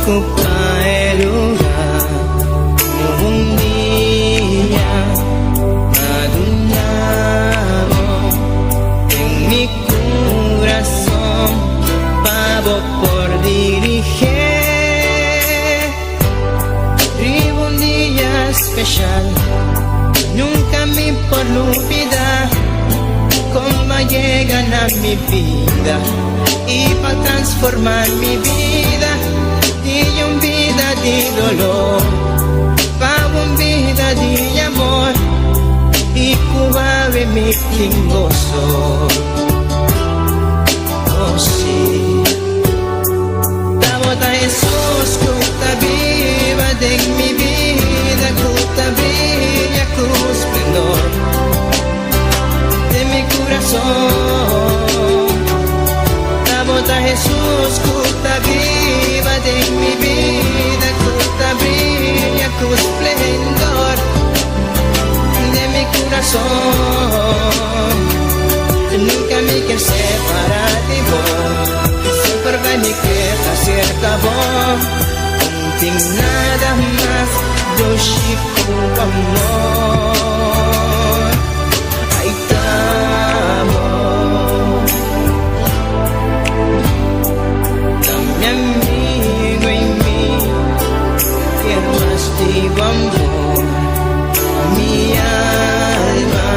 ocupa el lugar como un niño madurado en mi corazón, pavo por dirigir. Vivo un día especial, nunca me por olvidar cómo llegan a mi vida y para transformar mi vida de un vida de dolor para una vida de amor y cubave mi gozo. Oh sí, Tabota Jesús, cuta viva de mi vida, cuta brilla con esplendor de mi corazón. Tabota Jesús, cuta viva de mi vida, cuta brilla con esplendor de mi corazón. Nunca me quiero separar de vos, siempre va mi queda cerca vos. Contigo nada más do chico amor. Ahí estamos, dame amigo en mí, quiero más de amor. Mi alma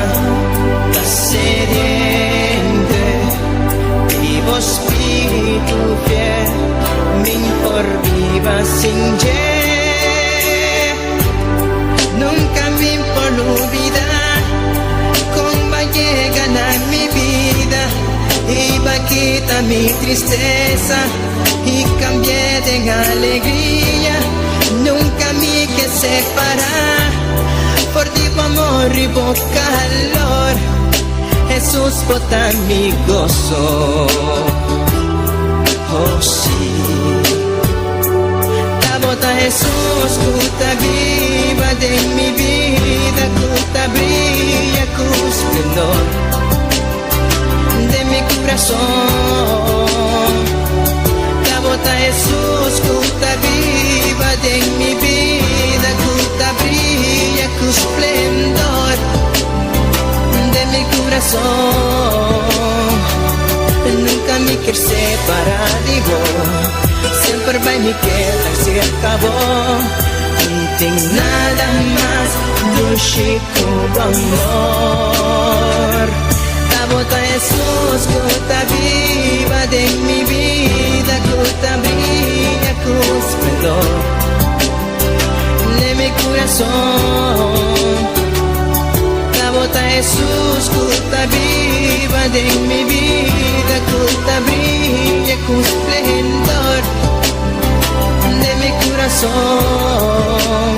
está sediente, vivo espíritu fiel, mi por viva sin ye. Nunca me por olvidar cómo llegan a mi vida y va a quitar mi tristeza y cambié de alegría. Nunca me que separar por ti amor y por calor. Jesús bota mi gozo. Oh sí, Tabota Jesús, cuta viva de mi vida, cuta brilla con esplendor de mi corazón. Tabota Jesús, cuta viva de mi vida, cuta brilla con esplendor de mi corazón. Nunca me quiero separar de vos, siempre va y me queda cerca vos. No tengo nada más dulce como amor. Tabota Jesús, cuta viva de mi vida, cuta brilla con esplendor de mi corazón. Tabota Jesús, cuta viva de mi vida, cuta brilla con esplendor de mi corazón.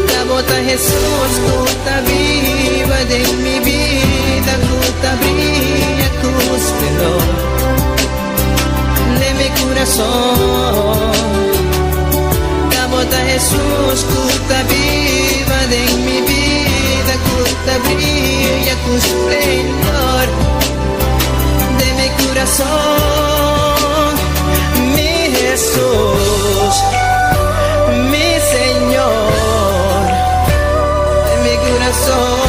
Tabota Jesús, cuta viva de mi vida, cuta brilla con esplendor de mi corazón. Tabota Jesús, cuta viva de mi vida, cuta brilla con esplendor de mi corazón. Mi Jesús, mi Señor, de mi corazón.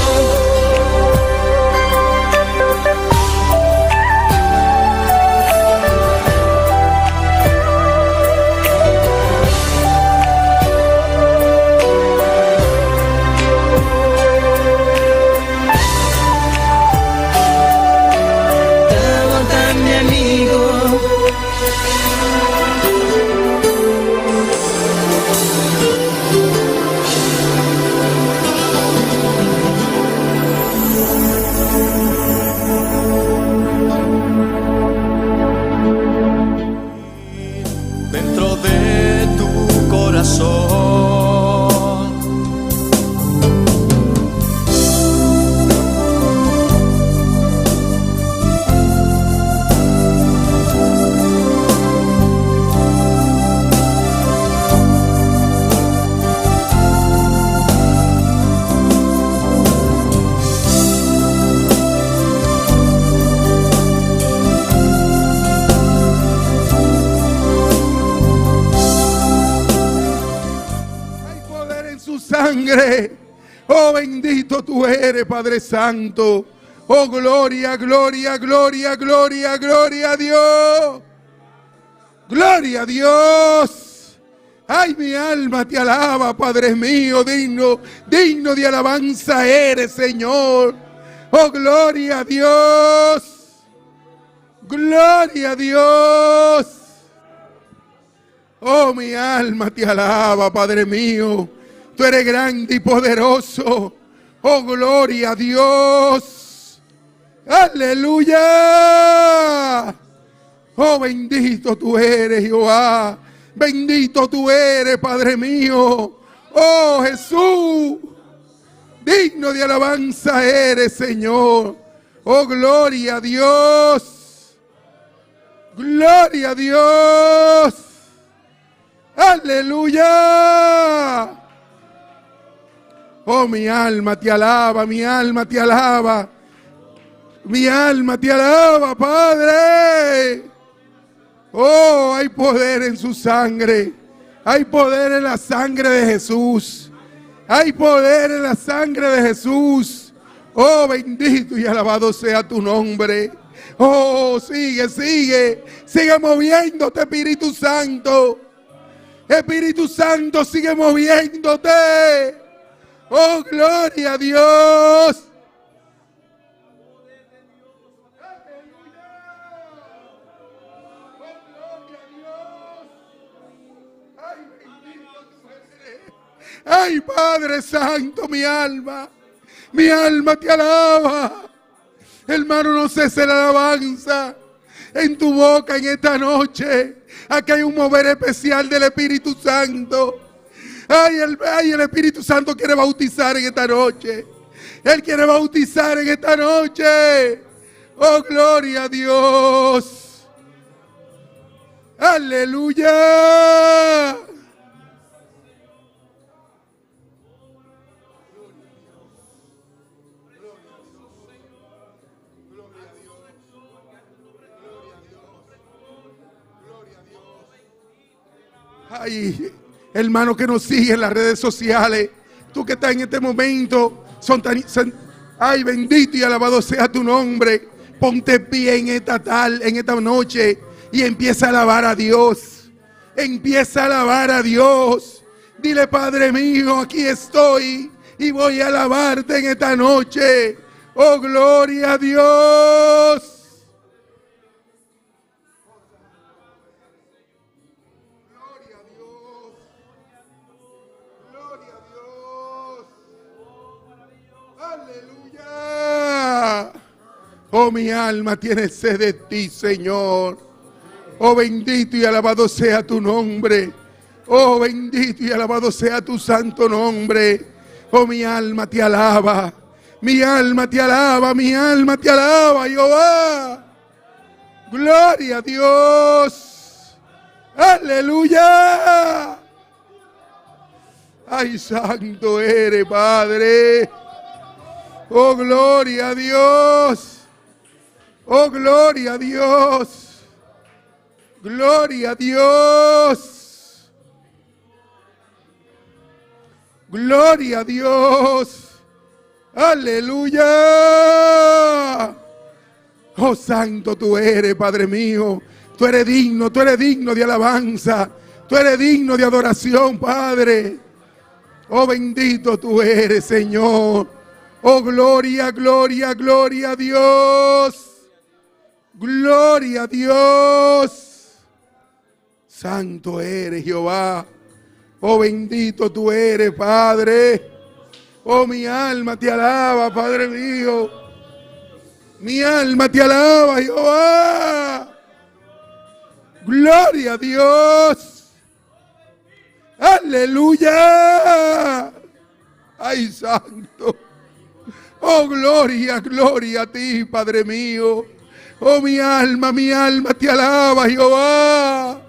sangre. Oh, bendito tú eres, Padre Santo. Oh, gloria, gloria, gloria, gloria, gloria a Dios. Gloria a Dios. Ay, mi alma te alaba, Padre mío, digno, digno de alabanza eres, Señor. Oh, gloria a Dios. Gloria a Dios. Oh, mi alma te alaba, Padre mío. Tú eres grande y poderoso. Oh, gloria a Dios. Aleluya. Oh, bendito tú eres, Jehová. Bendito tú eres, Padre mío. Oh, Jesús. Digno de alabanza eres, Señor. Oh, gloria a Dios. Gloria a Dios. Aleluya. Oh, mi alma te alaba, mi alma te alaba. Mi alma te alaba, Padre. Oh, hay poder en su sangre. Hay poder en la sangre de Jesús. Hay poder en la sangre de Jesús. Oh, bendito y alabado sea tu nombre. Oh, sigue, sigue. Sigue moviéndote, Espíritu Santo. Espíritu Santo, sigue moviéndote. Oh, gloria a Dios. Ay, Padre Santo, mi alma te alaba. Hermano, no cese la alabanza en tu boca en esta noche. Aquí hay un mover especial del Espíritu Santo. Ay, el Espíritu Santo quiere bautizar en esta noche. Él quiere bautizar en esta noche. Oh, gloria a Dios. Aleluya. Ay, hermano que nos sigue en las redes sociales, tú que estás en este momento, ay, bendito y alabado sea tu nombre. Ponte pie en esta noche y empieza a alabar a Dios. Empieza a alabar a Dios. Dile, Padre mío, aquí estoy y voy a alabarte en esta noche. Oh, gloria a Dios. Aleluya. Oh, mi alma tiene sed de ti, Señor. Oh, bendito y alabado sea tu nombre. Oh, bendito y alabado sea tu santo nombre. Oh, mi alma te alaba. Mi alma te alaba, mi alma te alaba, Jehová. Gloria a Dios. Aleluya. Ay, santo eres, Padre. Oh, gloria a Dios. Oh, gloria a Dios. Gloria a Dios. Gloria a Dios. Aleluya. Oh, santo tú eres, Padre mío. Tú eres digno de alabanza. Tú eres digno de adoración, Padre. Oh, bendito tú eres, Señor. Oh, gloria, gloria, gloria a Dios. Gloria a Dios. Santo eres, Jehová. Oh, bendito tú eres, Padre. Oh, mi alma te alaba, Padre mío. Mi alma te alaba, Jehová. Gloria a Dios. Aleluya. Ay, santo. Oh, gloria, gloria a ti, Padre mío. Oh, mi alma te alaba, Jehová.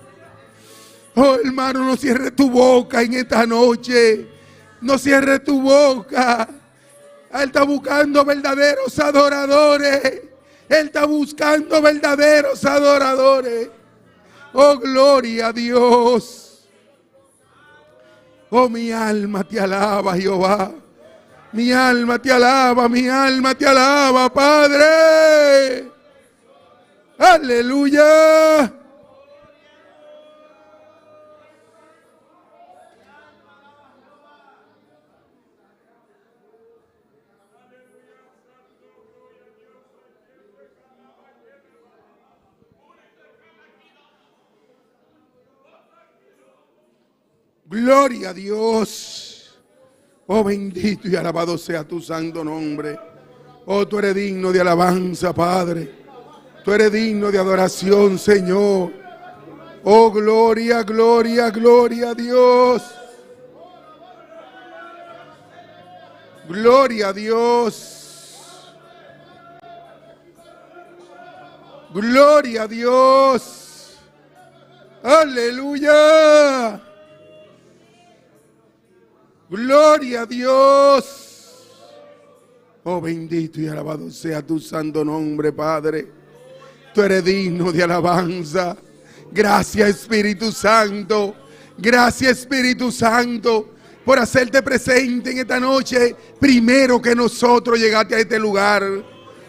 Oh, hermano, no cierres tu boca en esta noche. No cierres tu boca. Él está buscando verdaderos adoradores. Él está buscando verdaderos adoradores. Oh, gloria a Dios. Oh, mi alma te alaba, Jehová. Mi alma te alaba, mi alma te alaba, Padre. Aleluya. Gloria a Dios. Oh, bendito y alabado sea tu santo nombre. Oh, tú eres digno de alabanza, Padre. Tú eres digno de adoración, Señor. Oh, gloria, gloria, gloria a Dios. Gloria a Dios. Gloria a Dios. Aleluya. Gloria a Dios. Oh, bendito y alabado sea tu santo nombre, Padre. Tú eres digno de alabanza. Gracias, Espíritu Santo. Gracias, Espíritu Santo, por hacerte presente en esta noche. Primero que nosotros llegaste a este lugar.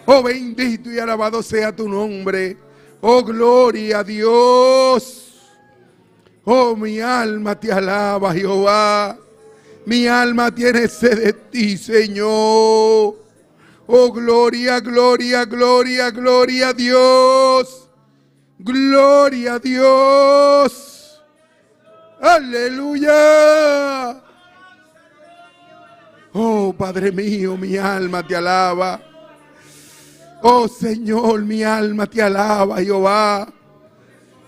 Oh, bendito y alabado sea tu nombre. Oh, gloria a Dios. Oh, mi alma te alaba, Jehová. Mi alma tiene sed de ti, Señor. Oh, gloria, gloria, gloria, gloria a Dios. Gloria a Dios. Aleluya. Oh, Padre mío, mi alma te alaba. Oh, Señor, mi alma te alaba, Jehová.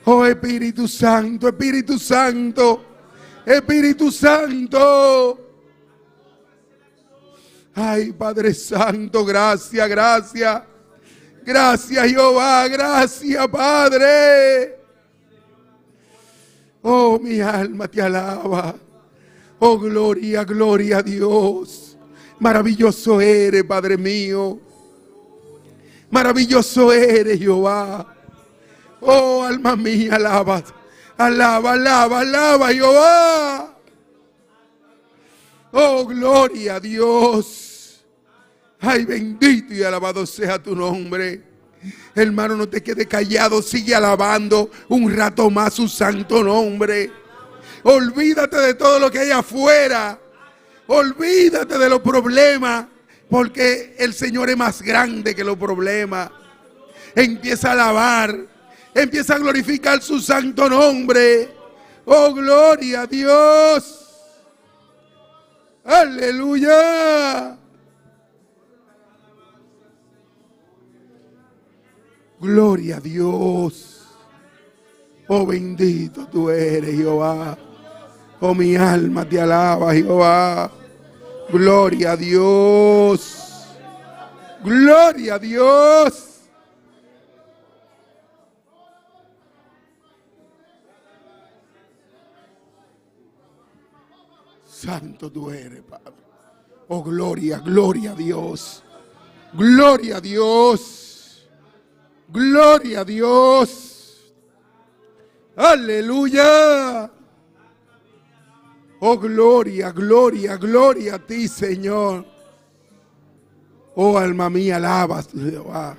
Oh, Espíritu Santo, Espíritu Santo. Espíritu Santo. Ay, Padre Santo, gracias, gracias. Gracias, Jehová, gracias, Padre. Oh, mi alma te alaba. Oh, gloria, gloria a Dios. Maravilloso eres, Padre mío. Maravilloso eres, Jehová. Oh, alma mía, alaba. Alaba, alaba, alaba, Jehová. Oh, gloria a Dios. Ay, bendito y alabado sea tu nombre. Hermano, no te quedes callado. Sigue alabando un rato más su santo nombre. Olvídate de todo lo que hay afuera. Olvídate de los problemas, porque el Señor es más grande que los problemas. Empieza a alabar. Empieza a glorificar su santo nombre. Oh, gloria a Dios. Aleluya. Gloria a Dios. Oh, bendito tú eres, Jehová. Oh, mi alma te alaba, Jehová. Gloria a Dios. Gloria a Dios. Santo tú eres, Padre. Oh, gloria, gloria a Dios. Gloria a Dios. Gloria a Dios. Aleluya. Oh, gloria, gloria, gloria a ti, Señor. Oh, alma mía, alaba a Jehová.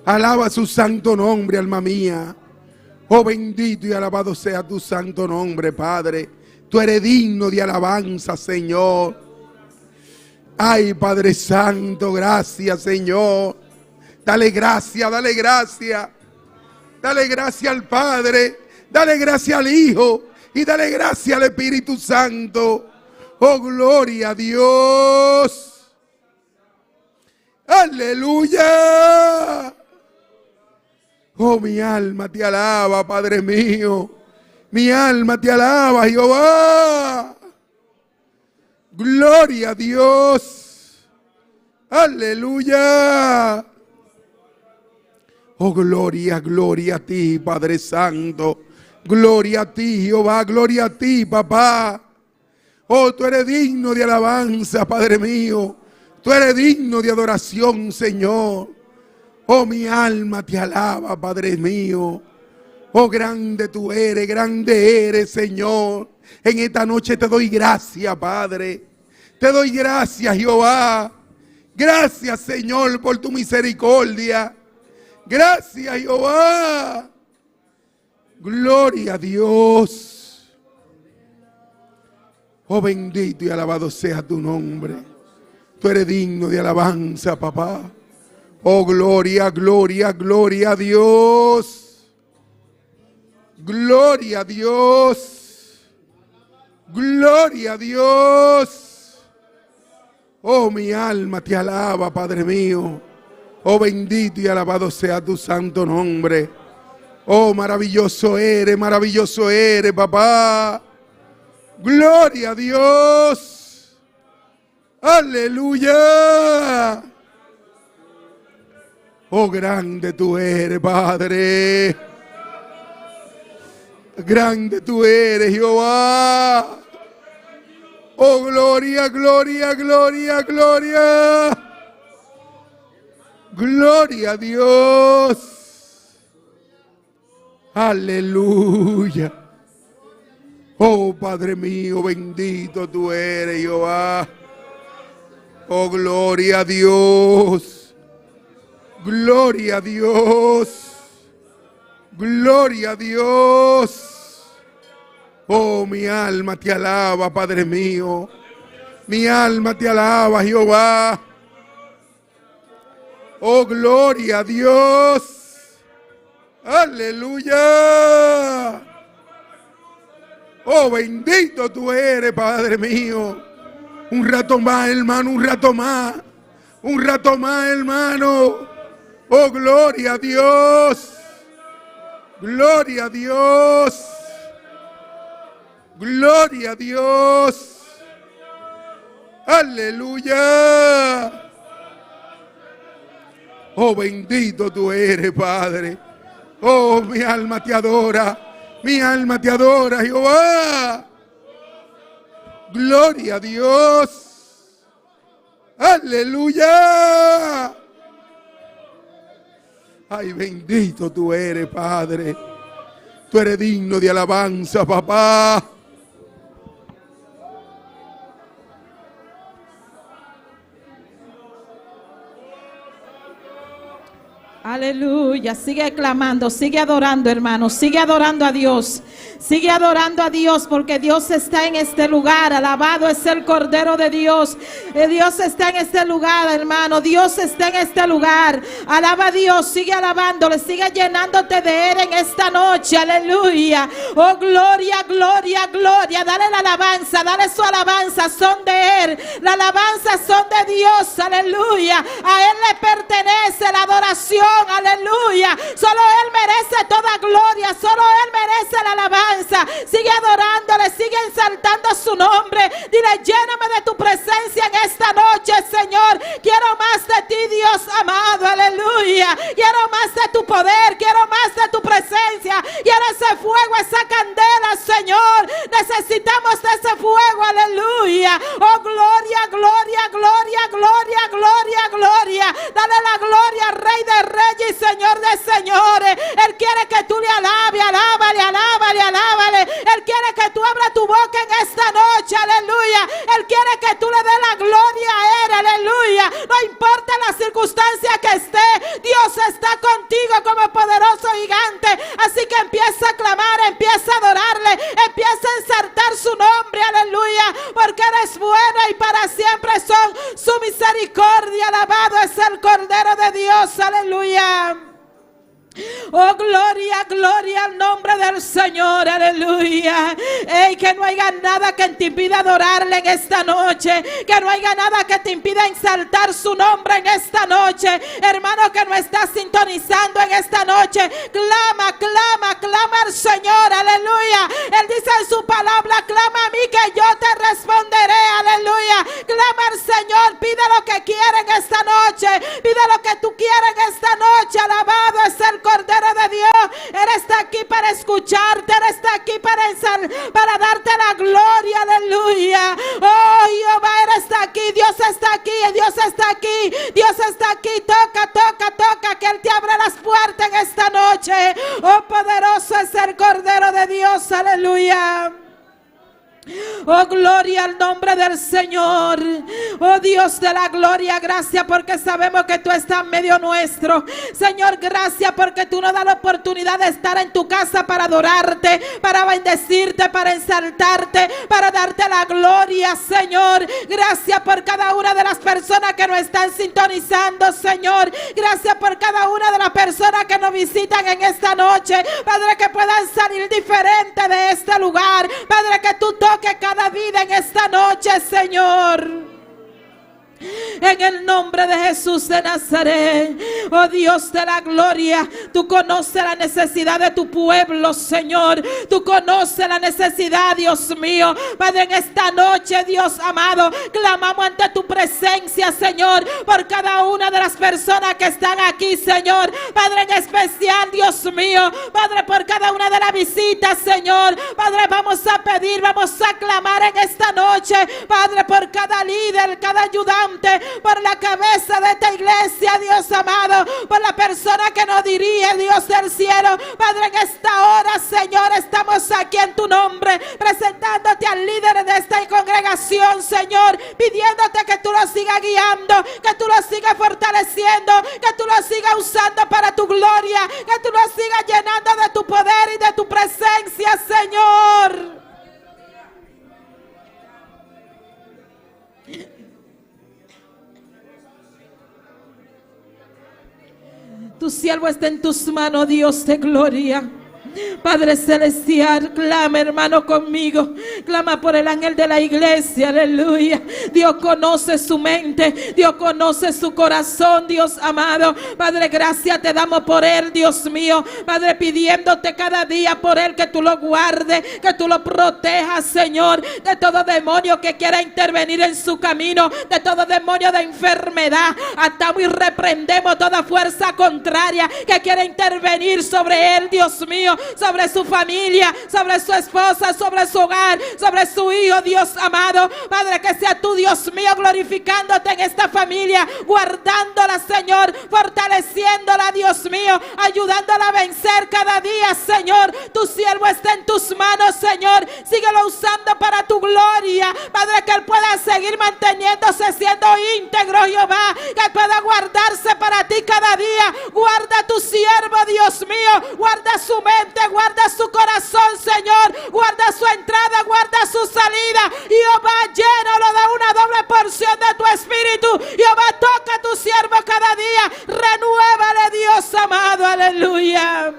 Alaba su santo nombre, alma mía. Oh, bendito y alabado sea tu santo nombre, Padre. Tú eres digno de alabanza, Señor. Ay, Padre Santo, gracias, Señor. Dale gracias, dale gracias. Dale gracias al Padre. Dale gracias al Hijo. Y dale gracias al Espíritu Santo. Oh, gloria a Dios. Aleluya. Oh, mi alma te alaba, Padre mío. Mi alma te alaba, Jehová. Gloria a Dios. Aleluya. Oh, gloria, gloria a ti, Padre Santo. Gloria a ti, Jehová. Gloria a ti, papá. Oh, tú eres digno de alabanza, Padre mío. Tú eres digno de adoración, Señor. Oh, mi alma te alaba, Padre mío. Oh, grande tú eres, grande eres, Señor. En esta noche te doy gracias, Padre. Te doy gracias, Jehová. Gracias, Señor, por tu misericordia. Gracias, Jehová. Gloria a Dios. Oh, bendito y alabado sea tu nombre. Tú eres digno de alabanza, papá. Oh, gloria, gloria, gloria a Dios. Gloria a Dios. Gloria a Dios. Oh, mi alma te alaba, Padre mío. Oh, bendito y alabado sea tu santo nombre. Oh, maravilloso eres, papá. Gloria a Dios. Aleluya. Oh, grande tú eres, Padre. Grande tú eres, Jehová. Oh, gloria, gloria, gloria, gloria. Gloria a Dios. Aleluya. Oh, Padre mío, bendito tú eres, Jehová. Oh, gloria a Dios. Gloria a Dios. Gloria a Dios. Oh, mi alma te alaba, Padre mío. Mi alma te alaba, Jehová. Oh, gloria a Dios. Aleluya. Oh, bendito tú eres, Padre mío. Un rato más, hermano, un rato más. Un rato más, hermano. Oh, gloria a Dios. Gloria a Dios. Gloria a Dios. Aleluya. Oh, bendito tú eres, Padre. Oh, mi alma te adora. Mi alma te adora, Jehová. Gloria a Dios. Aleluya. Ay, bendito tú eres, Padre. Tú eres digno de alabanza, papá. Aleluya, sigue clamando, sigue adorando, hermano, sigue adorando a Dios. Sigue adorando a Dios porque Dios está en este lugar. Alabado es el Cordero de Dios. Dios está en este lugar, hermano. Dios está en este lugar. Alaba a Dios, sigue alabándole, sigue llenándote de Él en esta noche. Aleluya. Oh, gloria, gloria, gloria. Dale la alabanza, dale su alabanza. Son de Él. La alabanza son de Dios. Aleluya. A Él le pertenece la adoración. Aleluya. Solo Él merece toda gloria. Solo Él merece la alabanza. Sigue adorándole, sigue exaltando su nombre. Dile, lléname de tu presencia en esta noche, Señor. Quiero más de ti, Dios amado, aleluya. Quiero más de tu poder, quiero más de tu presencia. Quiero ese fuego, esa candela, Señor. Necesitamos de ese fuego, aleluya. Oh, gloria, gloria, gloria, gloria, gloria, gloria. Dale la gloria al Rey de Reyes y Señor de Señores. Él quiere que tú le alabes, alábale, alábale, alábale. Él quiere que tú abras tu boca en esta noche, aleluya. Él quiere que tú le des la gloria a Él, aleluya. No importa la circunstancia que esté, Dios está contigo como poderoso gigante. Así que empieza a clamar, empieza a adorarle, empieza a exaltar su nombre, aleluya. Porque Él es bueno y para siempre son su misericordia. Alabado es el Cordero de Dios, aleluya. Oh, gloria, gloria al nombre del Señor, aleluya. Ey, que no haya nada que te impida adorarle en esta noche. Que no haya nada que te impida exaltar su nombre en esta noche. Hermano que no está sintonizando en esta noche, clama, clama, clama al Señor, aleluya. Él dice en su palabra, clama a mí que yo te responderé, aleluya. Clama al Señor, pide lo que quiere en esta noche. Pide lo que tú quieres en esta noche. Alabado es el Cordero de Dios. Él está aquí para escucharte, entera está aquí para darte la gloria, aleluya. Oh, Jehová, Él está aquí, Dios está aquí, Dios está aquí, Dios está aquí. Toca, toca, toca, que Él te abra las puertas en esta noche. Oh, poderoso es el Cordero de Dios, aleluya. Oh, gloria al nombre del Señor. Oh, Dios de la gloria, gracias porque sabemos que tú estás en medio nuestro. Señor, gracias porque tú nos das la oportunidad de estar en tu casa para adorarte, para bendecirte, para exaltarte, para darte la gloria, Señor. Gracias por cada una de las personas que nos están sintonizando, Señor. Gracias por cada una de las personas que nos visitan en esta noche. Padre, que puedan salir diferentes de este lugar. Padre, que tú toques cada vida en esta noche, Señor. En el nombre de Jesús de Nazaret. Oh Dios de la gloria, tú conoces la necesidad de tu pueblo, Señor. Tú conoces la necesidad, Dios mío. Padre, en esta noche, Dios amado, clamamos ante tu presencia, Señor, por cada una de las personas que están aquí, Señor. Padre, en especial, Dios mío, Padre, por cada una de las visitas, Señor. Padre, vamos a pedir, vamos a clamar en esta noche, Padre, por cada líder, cada ayudante, por la cabeza de esta iglesia, Dios amado, por la persona que nos dirige, Dios del cielo. Padre, en esta hora, Señor, estamos aquí en tu nombre, presentándote al líder de esta congregación, Señor, pidiéndote que tú lo sigas guiando, que tú lo sigas fortaleciendo, que tú lo sigas usando para tu gloria, que tú lo sigas llenando de tu poder y de tu presencia, Señor. Tu siervo está en tus manos, Dios de gloria. Padre celestial, clama, hermano, conmigo. Clama por el ángel de la iglesia, aleluya. Dios conoce su mente, Dios conoce su corazón, Dios amado. Padre, gracias te damos por él, Dios mío. Padre, pidiéndote cada día por él, que tú lo guardes, que tú lo protejas, Señor, de todo demonio que quiera intervenir en su camino, de todo demonio de enfermedad. Atamos y reprendemos toda fuerza contraria que quiera intervenir sobre él, Dios mío, sobre su familia, sobre su esposa, sobre su hogar, sobre su hijo, Dios amado. Padre, que sea tú, Dios mío, glorificándote en esta familia, guardándola, Señor, fortaleciéndola, Dios mío, ayudándola a vencer cada día, Señor. Tu siervo está en tus manos, Señor. Síguelo usando para tu gloria, Padre, que él pueda seguir manteniéndose siendo íntegro, Jehová, que pueda guardarse para ti cada día. Guarda a tu siervo, Dios mío, guarda su mente, guarda su corazón, Señor, guarda su entrada, guarda su salida. Jehová, llénalo de una doble porción de tu espíritu. Jehová, toca a tu siervo cada día, renuévale, Dios amado, aleluya.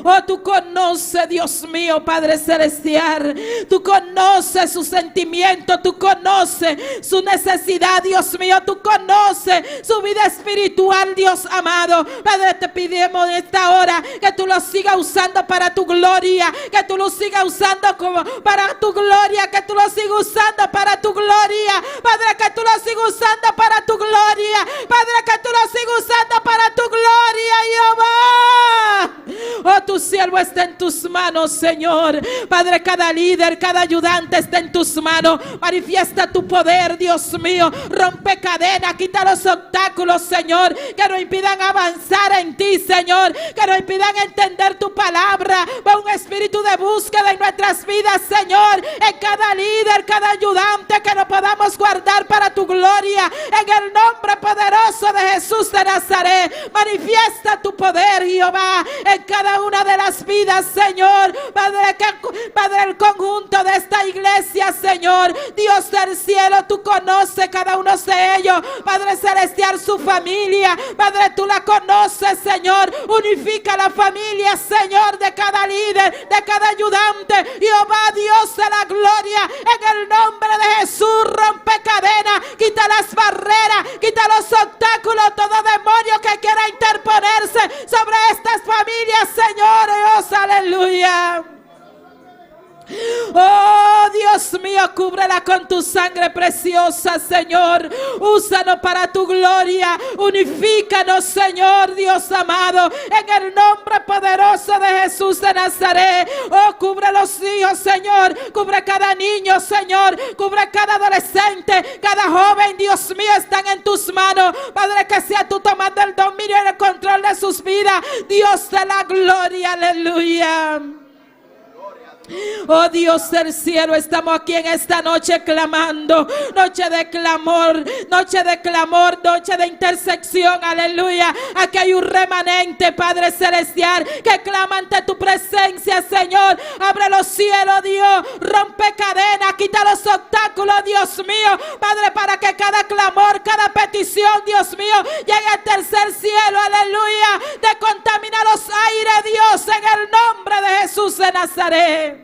Oh, tú conoces, Dios mío, Padre celestial, tú conoces su sentimiento, tú conoces su necesidad, Dios mío, tú conoces su vida espiritual, Dios amado. Padre, te pedimos en esta hora que tú lo sigas usando para tu gloria, que tú lo sigas usando para tu gloria, que tú lo sigas usando para tu gloria, Padre, que tú lo sigas usando para tu gloria, Padre, que tú lo sigas usando para tu gloria, Jehová. Oh, tu siervo está en tus manos, Señor. Padre, cada líder, cada ayudante está en tus manos. Manifiesta tu poder, Dios mío. Rompe cadenas, quita los obstáculos, Señor, que nos impidan avanzar en ti, Señor, que nos impidan entender tu palabra. Pon un espíritu de búsqueda en nuestras vidas, Señor, en cada líder, cada ayudante, que nos podamos guardar para tu gloria, en el nombre poderoso de Jesús de Nazaret. Manifiesta tu poder, Jehová, en cada una de las vidas, Señor. Padre, el conjunto de esta iglesia, Señor, Dios del cielo, tú conoces cada uno de ellos, Padre celestial, su familia, Padre, tú la conoces, Señor. Unifica la familia, Señor, de cada líder, de cada ayudante, Jehová, Dios de la gloria, en el nombre de Jesús. Rompe cadenas, quita las barreras, quita los obstáculos, todo demonio que quiera interponerse sobre estas familias, Señor, Dios, aleluya. Oh, Dios Dios mío, cúbrela con tu sangre preciosa, Señor. Úsanos para tu gloria. Unifícanos, Señor, Dios amado, en el nombre poderoso de Jesús de Nazaret. Oh, cubre los hijos, Señor. Cubre cada niño, Señor. Cubre cada adolescente, cada joven, Dios mío, están en tus manos. Padre, que sea tú tomando el dominio y el control de sus vidas. Dios de la gloria, aleluya. Oh Dios del cielo, estamos aquí en esta noche clamando, noche de clamor, noche de clamor, noche de intersección, aleluya. Aquí hay un remanente, Padre celestial, que clama ante tu presencia, Señor. Abre los cielos, Dios, rompe cadenas, quita los obstáculos, Dios mío, Padre, para que cada clamor, cada petición, Dios mío, llegue al tercer cielo, aleluya. Decontamina los aires, Dios, en el nombre de Jesús de Nazaret.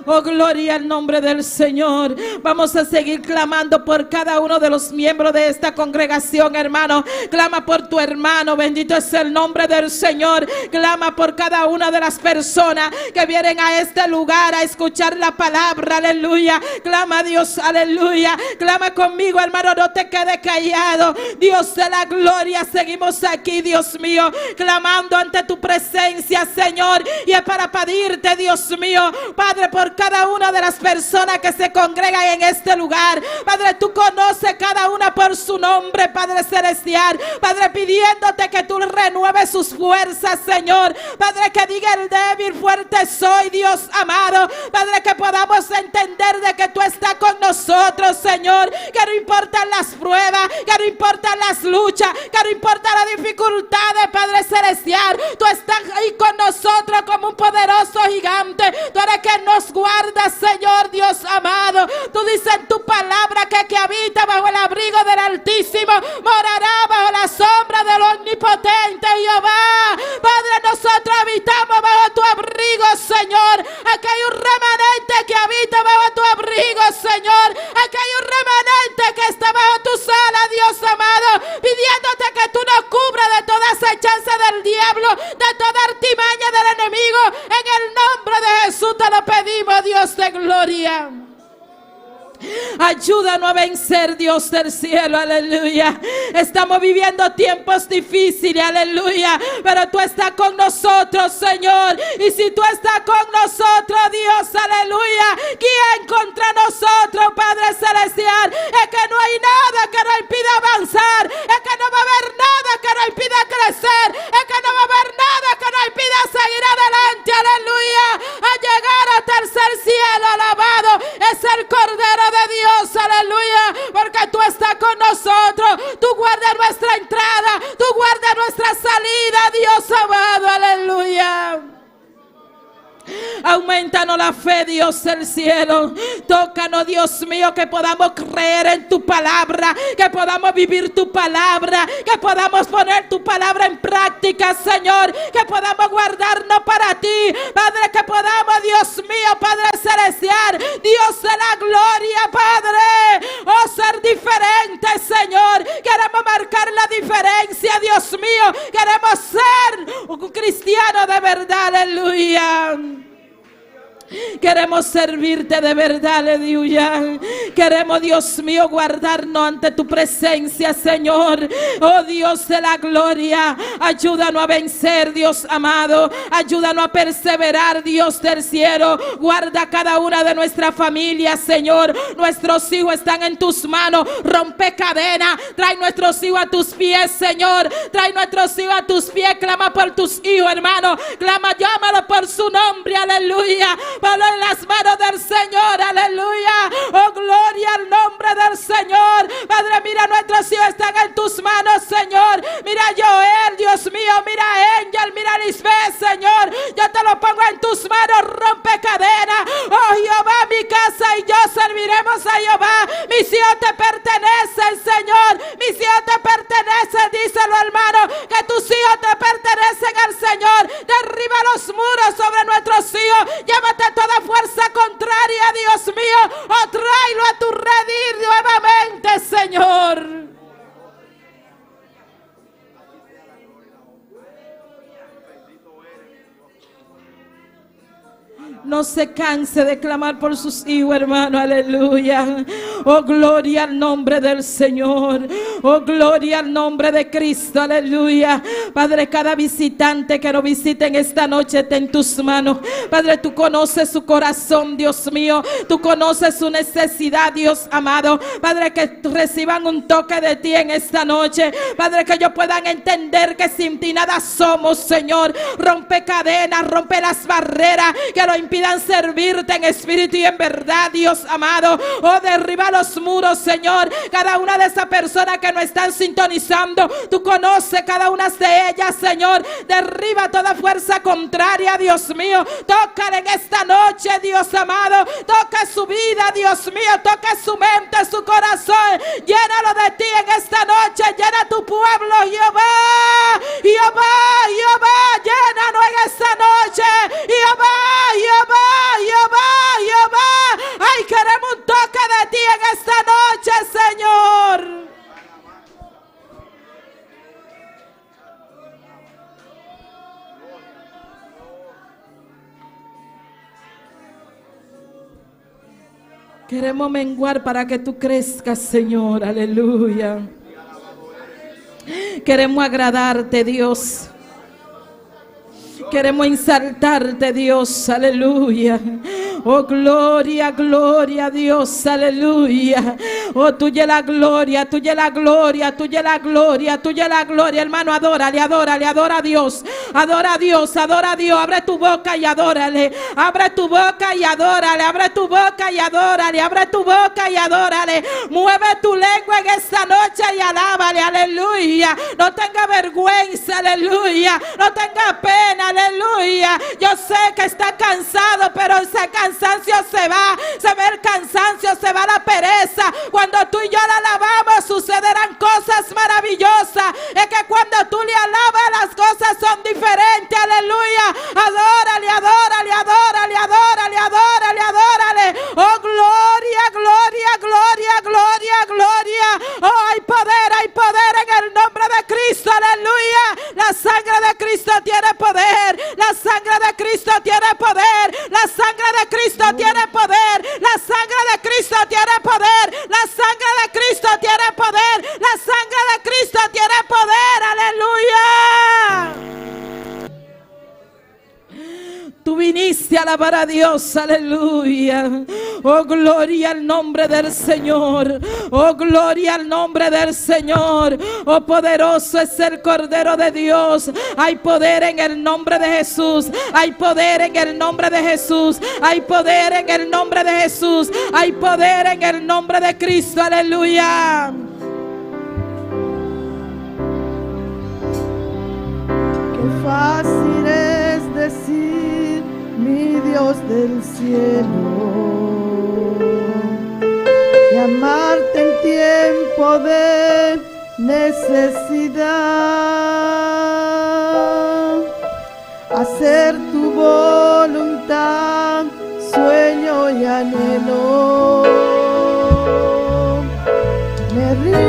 Oh, gloria al nombre del Señor. Vamos a seguir clamando por cada uno de los miembros de esta congregación, hermano. Clama por tu hermano, bendito es el nombre del Señor. Clama por cada una de las personas que vienen a este lugar a escuchar la palabra, aleluya. Clama a Dios, aleluya. Clama conmigo, hermano, no te quedes callado. Dios de la gloria, seguimos aquí, Dios mío, clamando ante tu presencia, Señor. Y es para pedirte, Dios mío, Padre, por cada una de las personas que se congregan en este lugar. Padre, tú conoces cada una por su nombre, Padre celestial. Padre, pidiéndote que tú renueves sus fuerzas, Señor. Padre, que diga el débil, fuerte soy, Dios amado. Padre, que podamos entender de que tú estás con nosotros, Señor. Que no importan las pruebas, que no importan las luchas, que no importan las dificultades, Padre celestial. Tú estás ahí con nosotros como un poderoso gigante. Tú eres que nos guarda, Señor Dios amado. Tú dices en tu palabra que habita bajo el abrigo del Altísimo morará bajo la sombra del Omnipotente Jehová. Padre, nosotros habitamos bajo tu abrigo, Señor. Aquí hay un remanente que habita bajo tu abrigo, Señor. Aquí hay un remanente que está bajo tu sala, Dios amado, pidiéndote que tú nos cubras de toda acechanza del diablo, de toda artimaña del enemigo. En el nombre de Jesús te lo pedimos, Dios de gloria. Ayúdanos a vencer, Dios del cielo, aleluya. Estamos viviendo tiempos difíciles, aleluya, pero tú estás con nosotros, Señor. Y si tú estás con nosotros, Dios, aleluya, ¿quién contra nosotros, Padre celestial? Es que no hay nada que nos impida avanzar. Es que no va a haber nada que nos impida crecer. Es que no va a haber nada que nos impida seguir adelante, aleluya, a llegar al tercer cielo. Alabado es el Cordero de Dios, aleluya, porque tú estás con nosotros. Tú guardas nuestra entrada, tú guardas nuestra salida, Dios amado, aleluya. Aumentanos la fe, Dios del cielo. Tócanos, Dios mío, que podamos creer en tu palabra, que podamos vivir tu palabra, que podamos poner tu palabra en práctica, Señor, que podamos guardarnos para ti, Padre, que podamos, Dios mío, Padre celestial, Dios de la gloria, Padre, oh, ser diferentes, Señor. Queremos marcar la diferencia, Dios mío. Queremos ser un cristiano de verdad, aleluya. Queremos servirte de verdad, aleluya. Queremos, Dios mío, guardarnos ante tu presencia, Señor. Oh Dios de la gloria, ayúdanos a vencer, Dios amado. Ayúdanos a perseverar, Dios del cielo. Guarda cada una de nuestras familias, Señor. Nuestros hijos están en tus manos. Rompe cadenas. Trae nuestros hijos a tus pies, Señor. Trae nuestros hijos a tus pies. Clama por tus hijos, hermano. Clama, llámalo por su nombre, aleluya. Ponlo en las manos del Señor, aleluya. Oh, gloria al nombre del Señor. Padre, mira, nuestros hijos están en tus manos, Señor. Mira a Joel, Dios mío. Mira a Angel, mira a Lisbeth, Señor. Yo te lo pongo en tus manos. Rompe cadena. Oh, Jehová, mi casa y yo serviremos a Jehová. Mis hijos te pertenecen, Señor. Mis hijos te pertenecen, díselo, hermano. Que tus hijos te pertenecen al Señor. Derriba los muros sobre nuestros hijos. Llévate toda fuerza contraria, Dios mío. O tráelo a tu redil nuevamente, Señor. no se canse de clamar por sus hijos, hermano. Aleluya. Oh, gloria al nombre del Señor. Oh, gloria al nombre de Cristo. Aleluya. Padre, cada visitante que nos visite en esta noche está en tus manos. Padre, tú conoces su corazón, Dios mío. Tú conoces su necesidad, Dios amado. Padre, que reciban un toque de ti en esta noche. Padre, que ellos puedan entender que sin ti nada somos, Señor. Rompe cadenas, rompe las barreras que lo impidan servirte en espíritu y en verdad, Dios amado. Oh, derriba los muros, Señor. Cada una de esas personas que nos están sintonizando, tú conoces cada una de ellas, Señor. Derriba toda fuerza contraria, Dios mío. Tócale en esta noche, Dios amado. Toca su vida, Dios mío. Toca su mente, su corazón. Llénalo de ti en esta noche. Llena tu pueblo, Jehová. Jehová, Jehová. Llénanos en esta noche. Jehová, Jehová, Jehová, Jehová. Ay, queremos un toque de ti en esta noche, Señor. Queremos menguar para que tú crezcas, Señor. Aleluya. Queremos agradarte, Dios. Queremos exaltarte, Dios. Aleluya. Oh, gloria, gloria a Dios. Aleluya. Oh, tuya la gloria, tuya la gloria, tuya la gloria, tuya la gloria. Hermano, adórale, adórale, adora a Dios. Adora a Dios, adora a Dios. Abre tu boca y adórale. Abre tu boca y adórale. Abre tu boca y adórale. Abre tu boca y adórale. Mueve tu lengua en esta noche y alábale. Aleluya. No tenga vergüenza. Aleluya. No tenga pena. Aleluya. Yo sé que está cansado, pero ese cansancio se va. Se ve el cansancio, se va la pereza. Cuando tú y yo la alabamos, sucederán cosas maravillosas. Es que cuando tú le alabas, las cosas son diferentes. Aleluya. Adórale, adórale, adórale, adórale, adórale, adórale. Oh, gloria, gloria, gloria, gloria, gloria. Oh, hay poder en el nombre de Cristo. Aleluya. La sangre de Cristo tiene poder. La sangre de Cristo tiene poder. La sangre de Cristo tiene poder. La sangre de Cristo tiene poder. La sangre de Cristo tiene poder. La sangre de Cristo tiene poder. Aleluya. Tú viniste a alabar a Dios, aleluya. Oh, gloria al nombre del Señor. Oh, gloria al nombre del Señor. Oh, poderoso es el Cordero de Dios. Hay poder en el nombre de Jesús. Hay poder en el nombre de Jesús. Hay poder en el nombre de Jesús. Hay poder en el nombre de Cristo, aleluya. Qué fácil es decir, mi Dios del cielo, y amarte en tiempo de necesidad, hacer tu voluntad, sueño y anhelo. Me rindo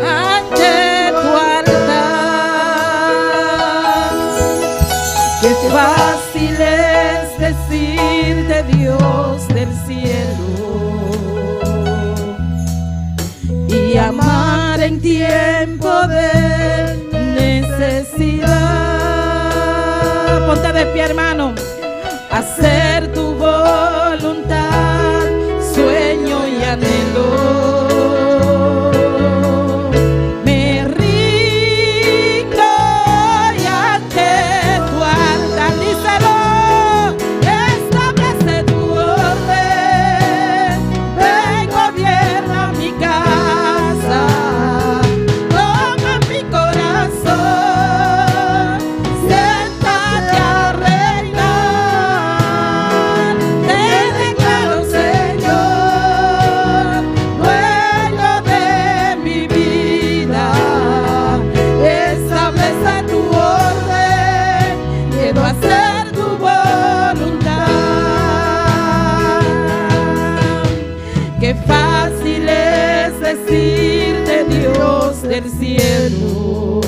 Ante tu altar. Qué fácil es decirte, Dios del cielo, y amar en tiempo de necesidad. Ponte de pie, hermano. Hacer tu voluntad, sueño y anhelo. Me rindo y ante tu altar, díselo. Establece tu orden, ven, gobierna mi casa, toma mi corazón, siéntate a reinar. Te declaro, Señor, dueño de mi vida. Establece tu orden, quiero hacer tu voluntad. Qué fácil es decirte, Dios del cielo,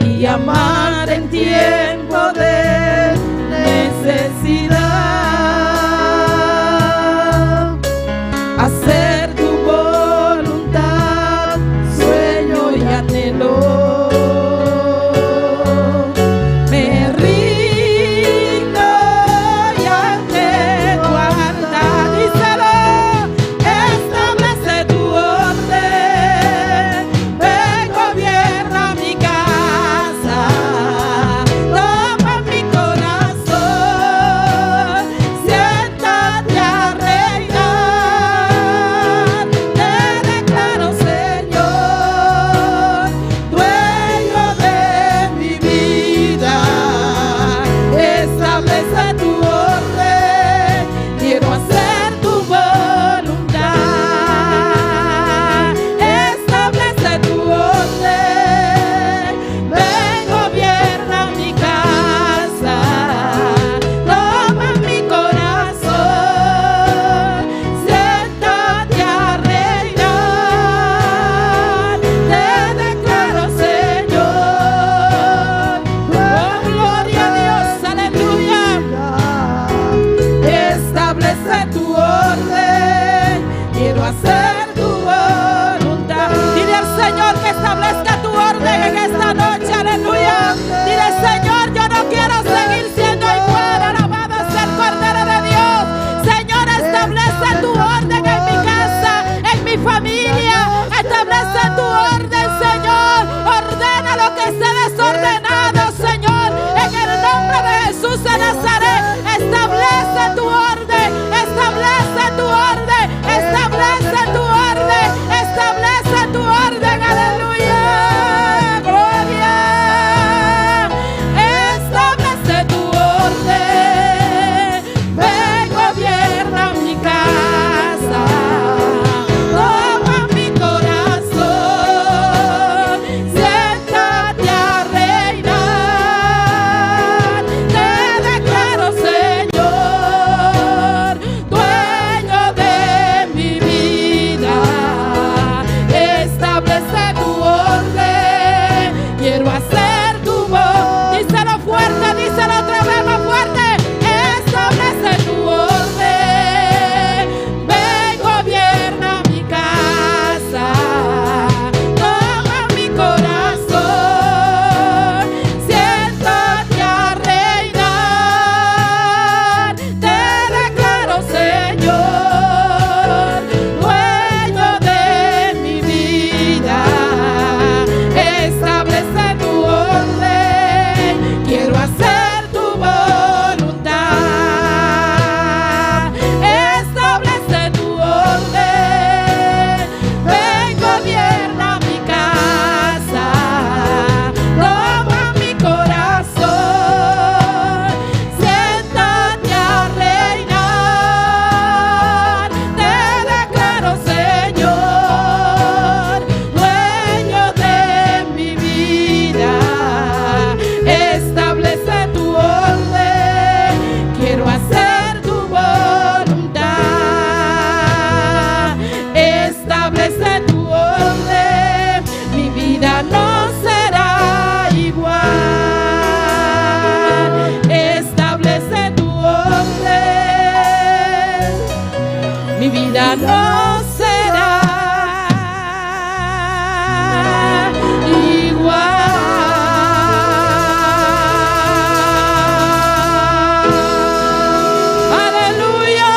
y amar en tiempo ya no será igual. Aleluya.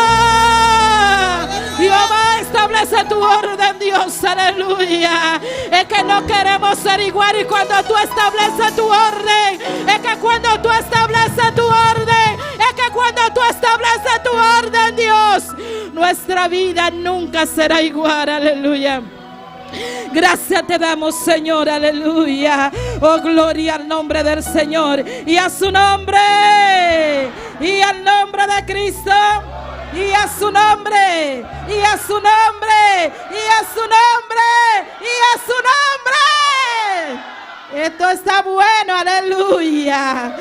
Jehová establece tu orden, Dios, aleluya. Es que no queremos ser igual, y cuando tú estableces tu orden, es que cuando tú estableces tu orden, es que cuando tú estableces tu orden, Dios, nuestra vida nunca será igual, aleluya. Gracias te damos, Señor, aleluya. Oh, gloria al nombre del Señor y a su nombre, y al nombre de Cristo, y a su nombre, y a su nombre, y a su nombre, y a su nombre. Esto está bueno, aleluya.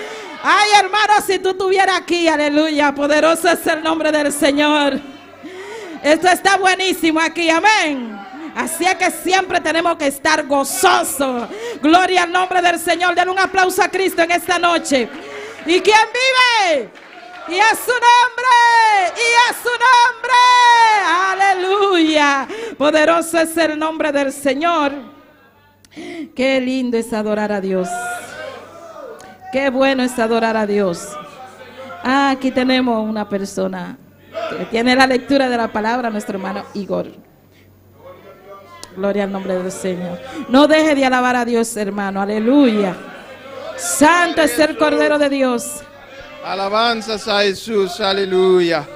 Ay, hermano, si tú estuvieras aquí, aleluya, poderoso es el nombre del Señor. Esto está buenísimo aquí, amén. Así es que siempre tenemos que estar gozosos. Gloria al nombre del Señor. Den un aplauso a Cristo en esta noche. ¿Y quién vive? Y a su nombre, y a su nombre. Aleluya. Poderoso es el nombre del Señor. Qué lindo es adorar a Dios. Qué bueno es adorar a Dios. Aquí tenemos una persona que tiene la lectura de la palabra, nuestro hermano Igor. Gloria al nombre del Señor. No deje de alabar a Dios, hermano. Aleluya. Santo es el Cordero de Dios. Alabanzas a Jesús, aleluya.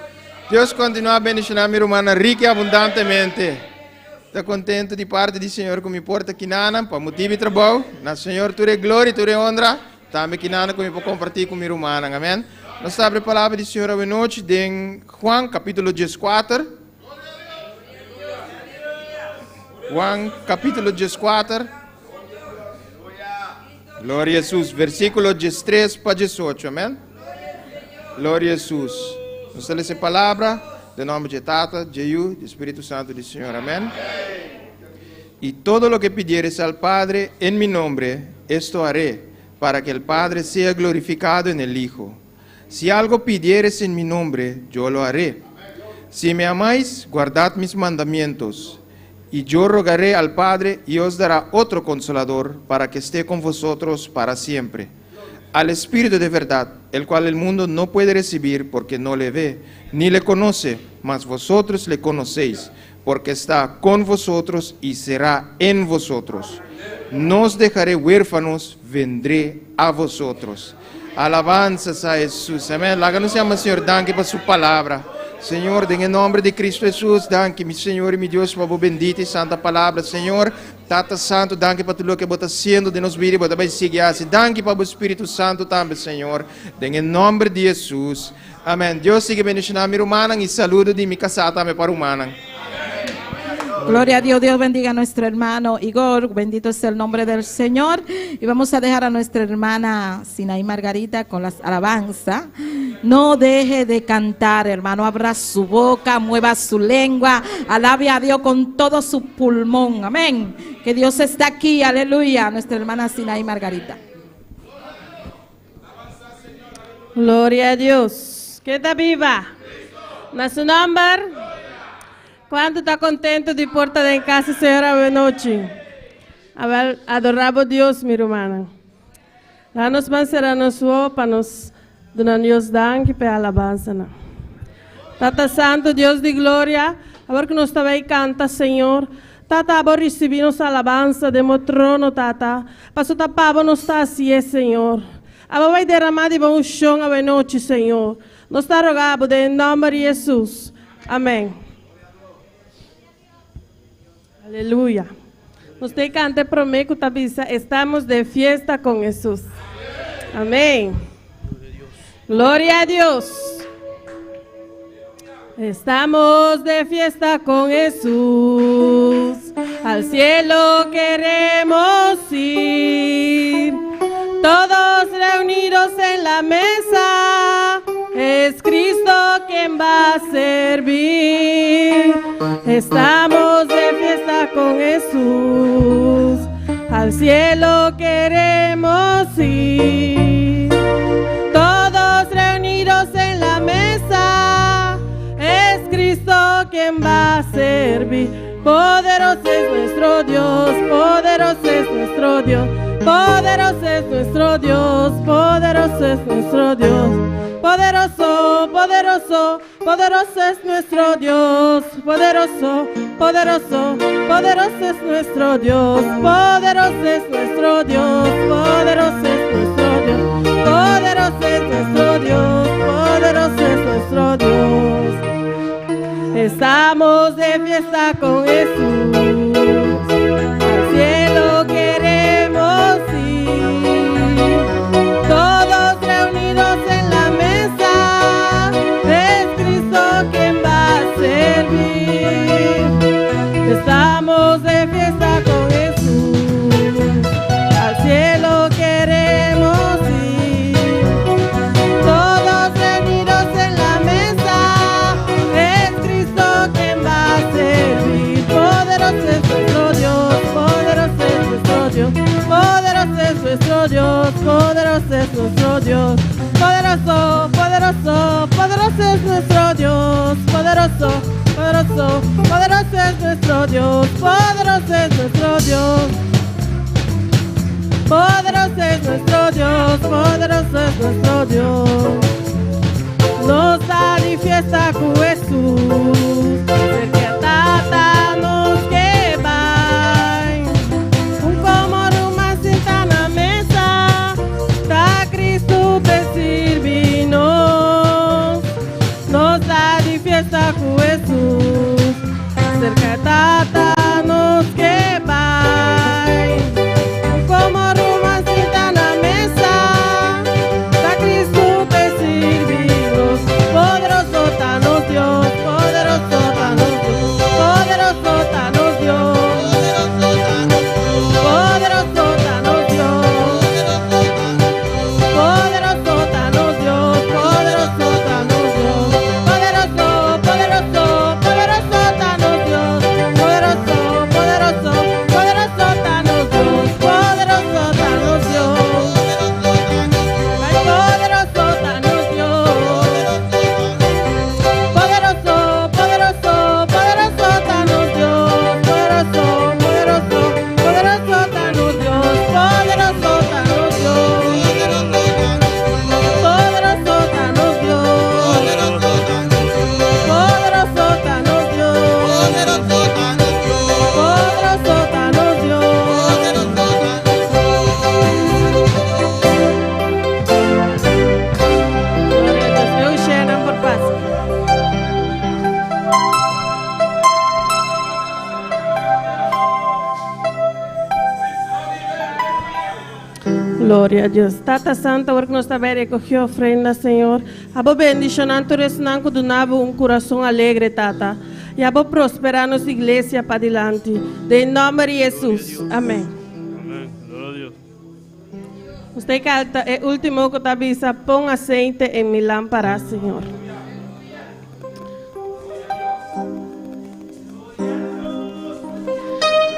Dios continúa a bendicionar a mi hermana rica y abundantemente. Estou contente de parte do Senhor que me porta aqui nana para motivo de trabalho. Na Senhor, tu é glória, tu é honra. Também aqui nana que me pode compartilhar com minha irmã, amém? Nós abre a palavra do Senhor hoje noite em Juan capítulo 14. Juan capítulo 14. Glória a Jesus, versículo 13 para 18, amém? Glória a Jesus. Nós lemos a palavra do nome de Tata, de Yu, do Espírito Santo do Senhor, amém? E todo lo que pidieres al Padre en mi nombre, esto haré, para que el Padre sea glorificado en el Hijo. Si algo pidieres en mi nombre, yo lo haré. Si me amáis, guardad mis mandamientos. Y yo rogaré al Padre y os dará otro consolador para que esté con vosotros para siempre. Al Espíritu de verdad, el cual el mundo no puede recibir porque no le ve, ni le conoce, mas vosotros le conocéis, porque está con vosotros y será en vosotros. No os dejaré huérfanos, vendré a vosotros. Alabanzas a Jesús. Amén. Láganos, Señor, danke por su palabra. Senhor, em nome de Cristo Jesus, danke, meu Senhor e meu Deus, por a bendita e santa palavra, Senhor. Tata Santo, danke por tudo que você está fazendo de nos vida e vai seguir assim. Danke para o Espírito Santo também, Senhor. Em nome de Jesus. Amém. Deus siga bendicionando a minha irmã e saludo de minha casa também para a irmã. Gloria a Dios, Dios bendiga a nuestro hermano Igor, bendito es el nombre del Señor. Y vamos a dejar a nuestra hermana Sinaí Margarita con las alabanzas. No deje de cantar, hermano, abra su boca, mueva su lengua, alabe a Dios con todo su pulmón, amén. Que Dios está aquí, aleluya, nuestra hermana Sinaí Margarita. Gloria a Dios. Que está viva. Na su nombre. ¿Cuánto está contento de portar en casa, Señora, de noche? Adoramos a Dios, mi hermana. Lá nos vamos ser a nosso para nos dar Deus danke para alabança. Tata Santo, Deus de glória, agora que nós também canta, Senhor. Tata, agora recebemos a alabança de meu trono, Tata. Para tapar, não está assim, Senhor. Agora vai derramar de bom chão a noite, Senhor. Nós está rogando em nome de Jesus. Amém. Aleluya. Usted cante prometo tabisa, estamos de fiesta con Jesús. Amén. Gloria a Dios. Estamos de fiesta con Jesús. Al cielo queremos ir. Todos reunidos en la mesa. Es Cristo quien va a servir. Estamos de fiesta con Jesús. Al cielo queremos ir. Todos reunidos en la mesa. Es Cristo quien va va a servir. Poderoso es nuestro Dios, poderoso es nuestro Dios, poderoso es nuestro Dios, poderoso es nuestro Dios. Poderoso, poderoso, poderoso es nuestro Dios, poderoso, poderoso, poderoso es nuestro Dios, poderoso es nuestro Dios, poderoso es nuestro Dios, poderoso es nuestro Dios, poderoso es nuestro Dios. Estamos de fiesta con Jesús, al cielo queremos ir, todos reunidos en la mesa, es Cristo quien va a servir. Estamos de fiesta con Jesús, al cielo queremos ir, todos reunidos en la mesa, es Cristo quien va a servir. Poderoso es nuestro Dios, poderoso es nuestro Dios, poderoso es nuestro Dios, poderoso es nuestro Dios, poderoso, poderoso, poderoso es nuestro Dios, poderoso, poderoso, poderoso es nuestro Dios, poderoso es nuestro Dios, poderoso es nuestro Dios, poderoso es nuestro Dios. Nos da de fiesta con Jesús, porque a tata nos que vai. Un como más senta na mesa, da Cristo te sirvinos. Nos da de fiesta con Jesús, cerca a tata nos que vai. Un como más senta na mesa, da Cristo te sirvinos. Poderoso tanos Dios, poderoso tanos Dios, poderoso tanos Dios, poderoso tanos Dios, poderoso tanos Dios, poderoso tanos Dios, poderoso, poderoso, poderoso tanos Dios, poderoso, poderoso, poderoso tanos Dios, poderoso tanos Dios, ay, poderoso tanos Dios. Poderoso, poderoso, poderoso tanos Dios, poderoso, poderoso, poderoso tanos Dios, poderoso tanos Dios, poderoso tanos Dios, poderoso tanos Dios, poderoso tanos Dios. Gloria a Dios. Eu Shannon por paz. Glória a Deus. Tata Santa, porque nós está bem recogió ofrenda, Senhor. Abo bendicionando resnanco do nabo coração alegre, Tata. E abo prosperar nossa igreja para adiante. De nome de Jesus. Amém. Amén. Gloria a Dios. Usted canta el último que te avisa, pon aceite en mi lámpara, Señor.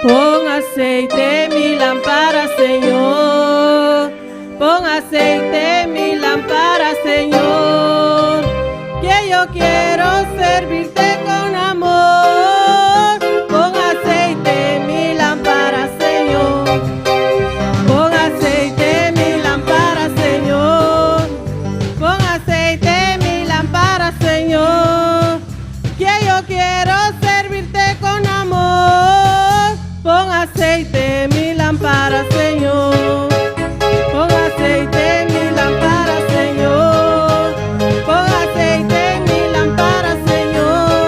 Pon aceite en mi lámpara, Señor. Pon aceite en mi lámpara, Señor. Que yo quiero servirte con amor. Pon aceite en mi lámpara, Señor. Pon aceite en mi lámpara, Señor. Pon aceite en mi lámpara, Señor. Que yo quiero servirte con amor. Pon aceite en mi lámpara, Señor. Pon aceite en mi lámpara, Señor. Pon aceite en mi lámpara, Señor.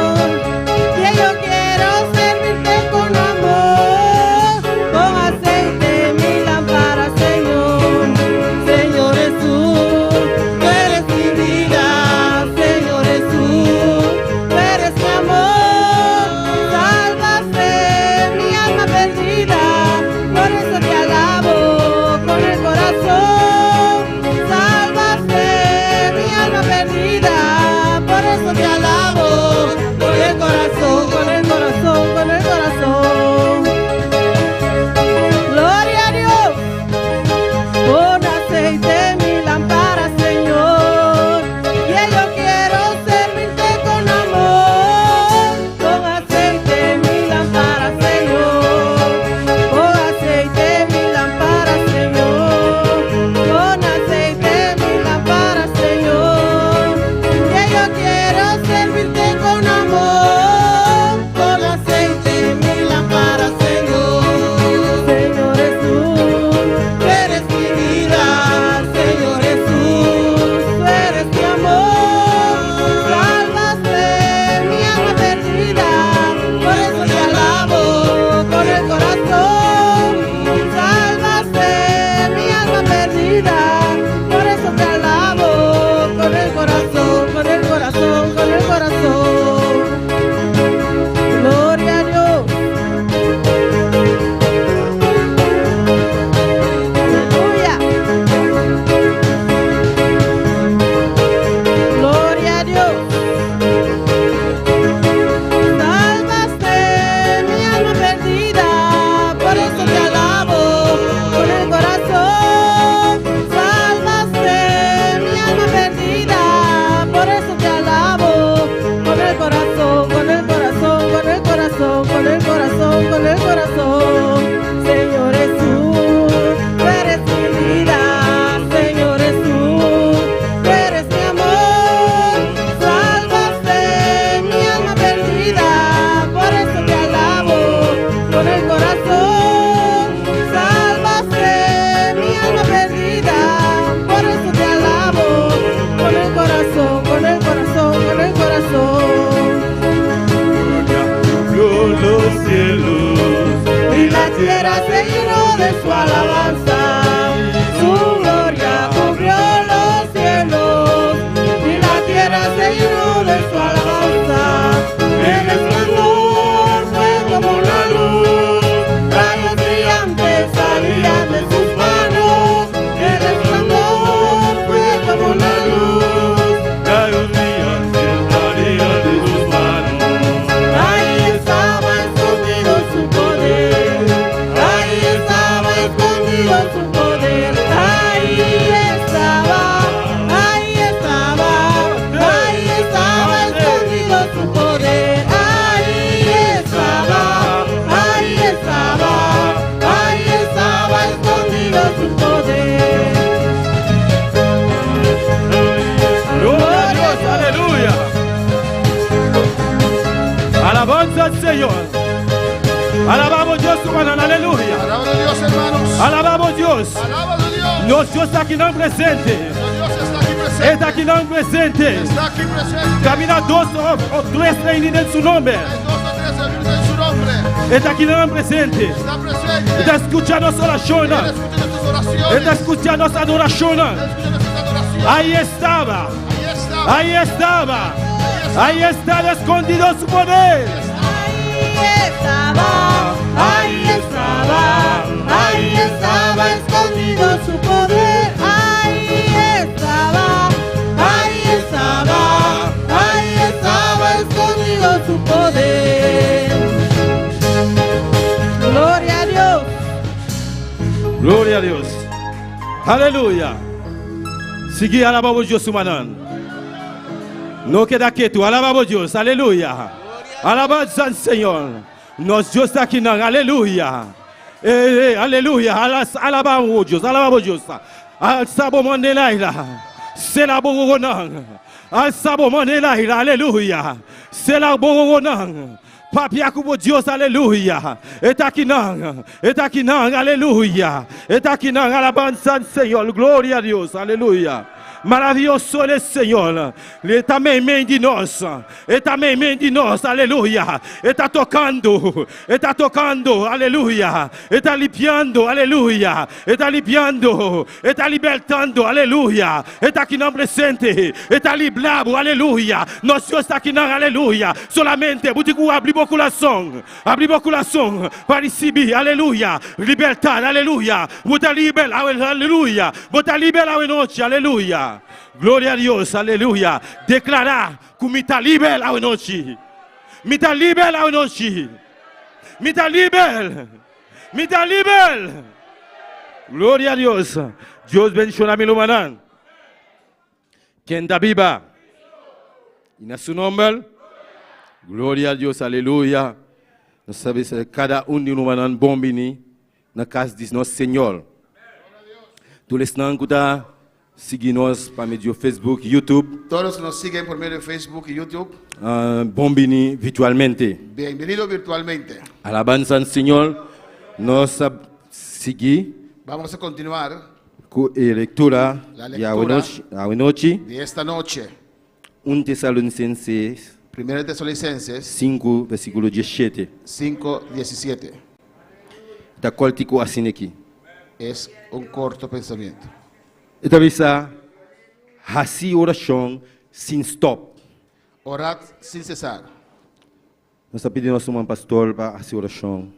Señor. Alabamos Dios, hermano, aleluya. Alabado Dios, hermanos. Alabamos Dios. Alabado Dios. Nuestro Dios está aquí no presente. Nuestro Dios está aquí presente. Está aquí no presente. Está aquí presente. Camina dos o tres reunidos en su nombre. Hay 2 o 3 reunidos en su nombre. Está aquí no presente. Está presente. Está escuchando nuestra oración. Él escucha nuestras oraciones. Está escuchando nuestra adoración. Él escucha nuestras adoraciones. Ahí estaba. Ahí está. Ahí estaba. Ahí estaba escondido su poder. Ahí estaba escondido su poder. Ahí estaba escondido su poder. Gloria a Dios. Gloria a Dios. Aleluya. Sigue alabamos Dios, hermano. No queda quieto, alabamos Dios, aleluya. Alabanza al Señor. Nos Dios está aquí, aleluya. Aleluya. Alabamos Dios, alabamos Dios. Al sabo mandelaila. Se la bogonan. Al sabo mandelaila, aleluya. Se la bogonan. Papi Jacobo Dios, aleluya. Está aquí, aleluya. Está aquí, alabanza al Señor, gloria a Dios, aleluya. Maravilloso es el Señor. Está también de nos. Está también de nos. Aleluya. Está tocando, aleluya. Está limpiando, aleluya. Está limpiando, está libertando, aleluya. Está aquí no presente. Está librado, aleluya. Nos Dios está aquí, aleluya. Solamente, butiku abrimos corazón. Abrimos corazón para recibir, aleluya. Libertad, aleluya. Bota liber, aleluya. Bota liber la noche, aleluya. Gloria a Dios, aleluya. Declarar que me está libre la noche. Me está libre la noche. Me está libre. Me está libre. Gloria a Dios. Dios bendiga a mi hermano. Quien da viva. En su nombre. Gloria a Dios, aleluya. Nós sabemos que cada de nós bom bini na casa de nosso Senhor. Tu les não escuta. Sigue-nos por meio do Facebook, YouTube. Todos los que nos siguen por medio de Facebook y YouTube, Bombini virtualmente. bienvenido virtualmente. Alabanza al Señor. Nos sigue Vamos a continuar con la lectura La de lectura. noche. de esta noche. 1 Tesalonicenses 1 Tesalonicenses 5, versículo 17. 5:17. Da qual tico assim aqui. Es un corto pensamiento. Esta vez assim oração sem stop. Orad sin cesar. Nós estamos pedindo ao nosso pastor para assim oração.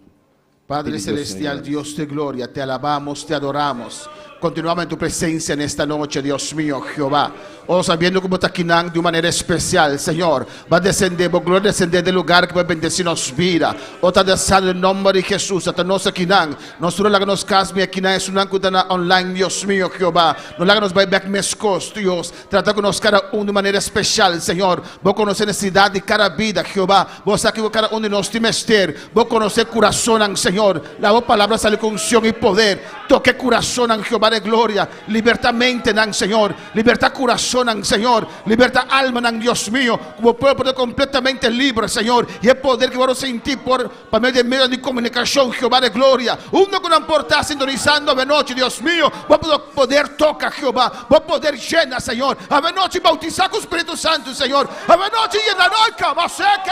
Padre Dios, Celestial, Señor. Dios de gloria, te alabamos, te adoramos. Continuamos en tu presencia en esta noche, Dios mío, Jehová. Oh, sabiendo como Taquinán de una manera especial, Señor, va a descender, va a descender del lugar que va a bendecirnos vida. Oh, te deseo en el nombre de Jesús, hasta nos Taquinán. Nosotros la que nos casme aquí, es una cutana online, Dios mío, Jehová. No la que nos va a ver mescos, Dios. Trata con nos cada uno de manera especial, Señor. Vos conocer necesidad de cada vida, Jehová. Vos aquí cada uno de nos timester. Vos conocer corazón, Señor. La voz palabra sale con unción y poder. Toque corazón, Jehová de gloria. Libertad mente, Señor. Libertad corazón, Señor. Libertad alma, Dios mío. Como pueblo poder completamente libre, Señor. Y el poder que vamos a sentir por medio de medios de comunicación, Jehová de gloria. Uno que no importa sintonizando a noche, Dios mío. Vos poder tocar, Jehová. Vos poder llenar, Señor. A noche bautizar con Espíritu Santo, Señor. A noche llenar, você que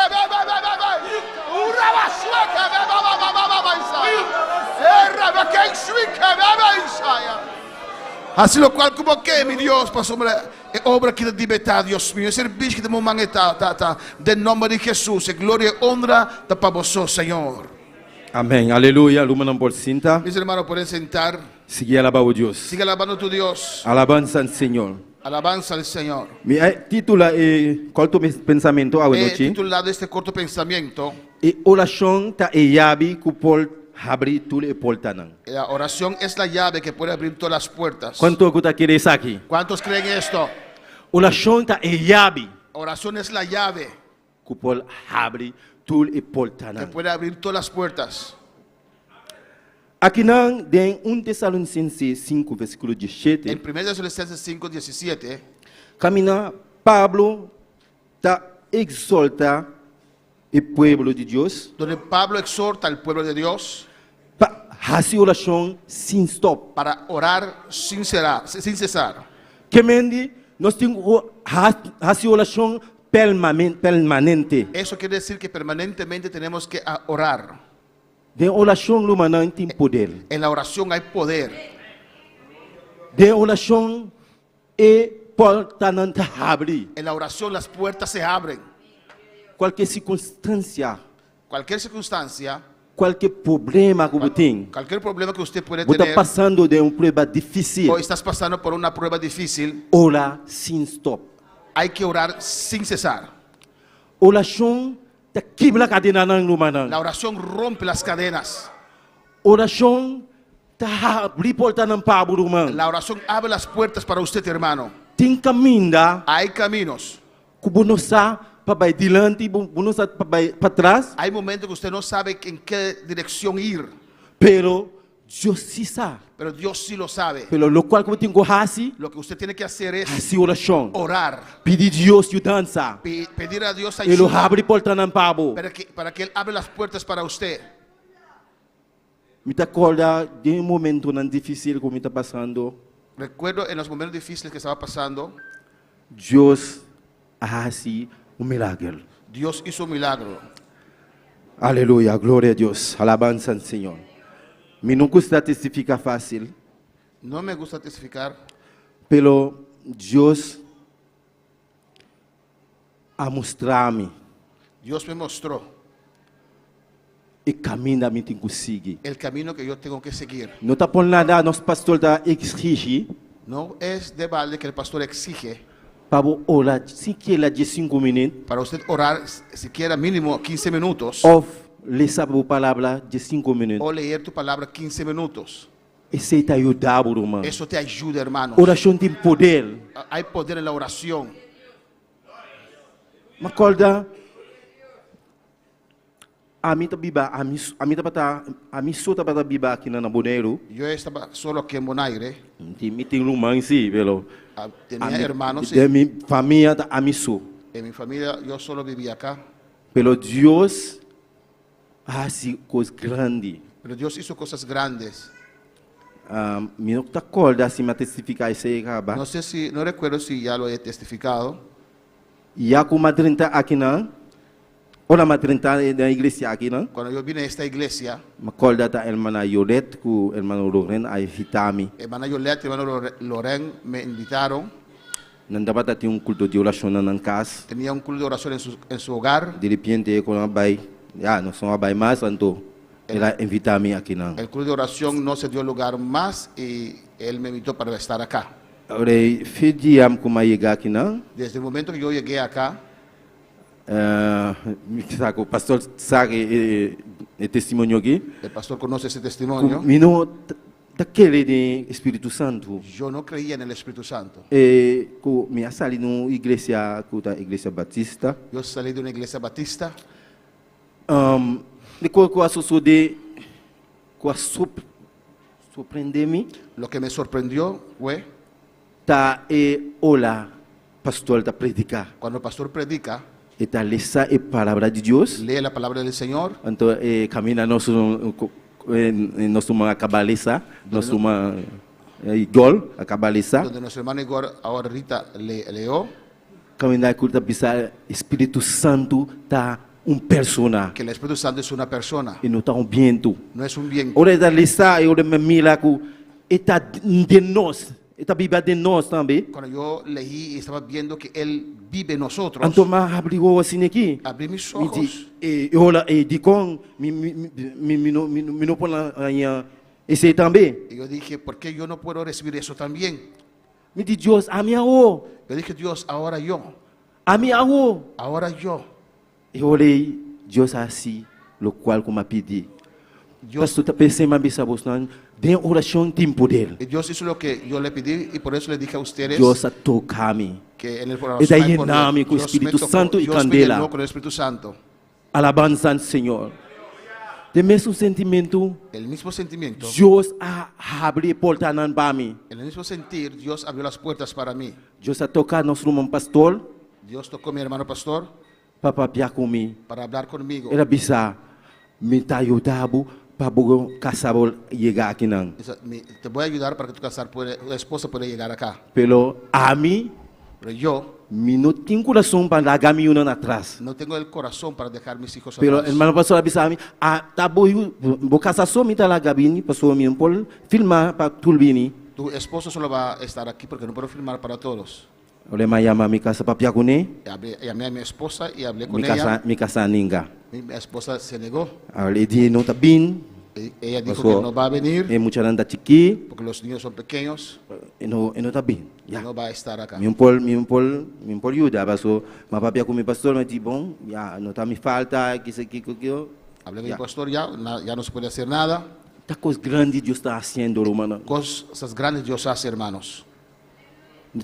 Así lo cual como que mi Dios pasó obra que de libertad, Dios mío, servicio que de momento del nombre de Jesús, gloria y honra para vosotros, Señor. Amém. Aleluia. Luma não por cinta. Mis hermanos pueden sentar. Sigue alabar o Deus. Sigue alabando a tu Dios. Alabança ao Senhor. Alabanza al Señor. Mi título qual tu pensamento a He noite? titulado este corto pensamiento. E oração ta e yabi ku pol abrir tudo e portanan. La oración es la llave que puede abrir todas las puertas. Quanto kuta querer aqui? ¿Cuántos creen esto? Oração ta e yabi Oración es la llave ku pol abrir tudo e que portanan. puede abrir todas las puertas. Aqui não tem 1 Tessalonicenses 5 versículo 17. En 1 Tesalonicenses 5:17, Camina Pablo ta exalta el pueblo de Dios donde Pablo exhorta al pueblo de Dios para hacer oración sin stop. para orar sin cesar. Que mendi nós temos hacer oración permanente. Eso quiere decir que permanentemente tenemos que orar. De oração lumana tem poder. En la oración hay poder. De oração e porta não te abre. En la oración las puertas se abren. Qualquer circunstância, Cualquier circunstancia, qualquer problema que você tem, cualquier problema que usted puede você está tener, passando de prueba difícil, o estás pasando por una prueba difícil, ora sem stop. hay que orar sin cesar. Oração te quebra a cadeia não lumana. La oración rompe las cadenas. Oração te abre porta não para lumana. La oración abre las puertas para usted, hermano. Tem caminho Hay caminos. que você não sabe para adiante, você não sabe para trás, Hay momentos que usted no sabe en qué dirección ir, pero Deus sí sabe. pero Dios sí lo sabe. Pelo lo qual que você tem que fazer, Lo que usted tiene que hacer es fazer oração. orar, Pedir Deus ajudança. pedir a Dios Ele ayuda abre porta não para você. para que Él abra las puertas para usted. Me acorda de momento não difícil que me está passando. Recuerdo en los momentos difíciles que estaba pasando, Deus hace milagre. Dios hizo un milagro. Aleluia, glória a Deus. Alabança ao Senhor. Me não custa testificar fácil, No me gusta testificar, pelo Deus a mostrar-me Dios me mostró e caminho da minha tem que seguir. el camino que yo tengo que seguir. Não está por nada, nosso pastor está exige No es de balde que el pastor exige para orar, se quer de 5 minutos, para usted orar siquiera mínimo 15 minutos ou ler a palavra de 5 minutos. o leer tu palabra 15 minutos. Esse te ajuda, irmão. Eso te ayuda, hermanos. Oração tem poder. Hay poder en la oración. Me acorda, a mim tá biba, a mim só tá para biba aqui na Boneiro. Yo estaba solo aquí en Bonaire. Tem irmão sim, pelo. Tenía hermanos De minha família tá a mim só. en mi familia. Yo solo vivía acá. Pelo Deus, assim coisa grande. Pero Dios hizo cosas grandes. Me não tá acorda se me testificar isso aí, acaba. No sé si, no recuerdo si ya lo he testificado. E a como madrinha aqui não. Olha madrinha da igreja aqui não. Cuando yo vine a esta iglesia, Me acorda da irmã Yolette com o irmão Loren a invitami. hermana Yolette y hermano Loren me invitaron. Não dava ter culto de oração na casa. Tenía un culto de oración en su hogar. De repente, quando vai, não são vai mais, então ela invita-me aqui não. El culto de oración no se dio lugar más y él me invitó para estar acá. Agora, fez dia como chegar aqui não. Desde el momento que yo llegué acá, O pastor sabe o testemunho aqui. el pastor conoce ese testimonio. Mino daquele de Espírito Santo. Yo no creía en el Espíritu Santo. Com minha sali no igreja, com a igreja batista. Yo salí de una iglesia batista. Depois com a sociedade, com a surpreender-me, Lo que me sorprendió fue tá olá, pastor tá predicar. cuando el pastor predica, E tá lesa a palavra de Deus. lee la palabra del Señor, Então, caminha nosso uma cabaleza, nosso uma gol, a cabaleza. donde nuestro hermano Igor ahorita leyó Caminhar curta bisa Espírito Santo tá persona que el Espíritu Santo es una persona, e não tá viento. no es un bien. Ora da lesa e ora me mira com está de nós, está Bíblia de nós também. Cuando yo leí y estaba viendo que Él vive en nosotros, Então, mas abriu assim aqui. abrí mis Me ojos di, olha, de com me não põe esse também. y yo dije, ¿por qué yo no puedo recibir eso también? Me di Deus, a minha o, Yo dije, Dios, ahora yo, ahora yo. eu orei, Deus assim, o qual como pedi. Dios, Pastor, tá pensando mais sabos não, de oração tem poder. Dios hizo lo que yo le pedí y por eso le dije a ustedes Deus a tocar-me. que en el E daí llename com o Espírito Santo e Dios me candela. llenó con el Espíritu Santo. Alabança ao Senhor. De mesmo sentimento, El mismo sentimiento, Deus abre porta para mim. en el mismo sentir, Dios abrió las puertas para mí. Deus a tocar nosso irmão pastor. Dios tocó a mi hermano pastor papa pia kumi. para hablar conmigo. Era bisa minta ayudabu para bugo kasabol llegar aquí nang. Dice, te voy a ayudar para que tu esposa pueda llegar acá. Pero a mí Pero yo mi no tengo corazón para largar mi uno atrás. no tengo el corazón para dejar mis hijos Pero atrás. hermano pastor avisa a mí, tá bo casação mi tá lá gabini, pastor mi pol filmar para tulbini. Tu esposo solo va a estar aquí porque no puedo filmar para todos. Olha mais llama mi casa papia kune, Llamé a mi esposa y hablé con ella. mi casa ninga. Mi esposa se negó. Olha di no tá bin, Ella dijo Pasó. que no va a venir e mucha nanda chiqui, porque los niños son pequeños e no tá bin. y Ya. no va a estar acá. Mi pol yuda, pastor, ma papia com mi pastor me di bom, ya no tá me falta, que se que Hablé con Ya. mi pastor ya, ya no se puede hacer nada. tá coisa grande Deus está haciendo, hermano. Cosas grandes Dios hace, hermanos.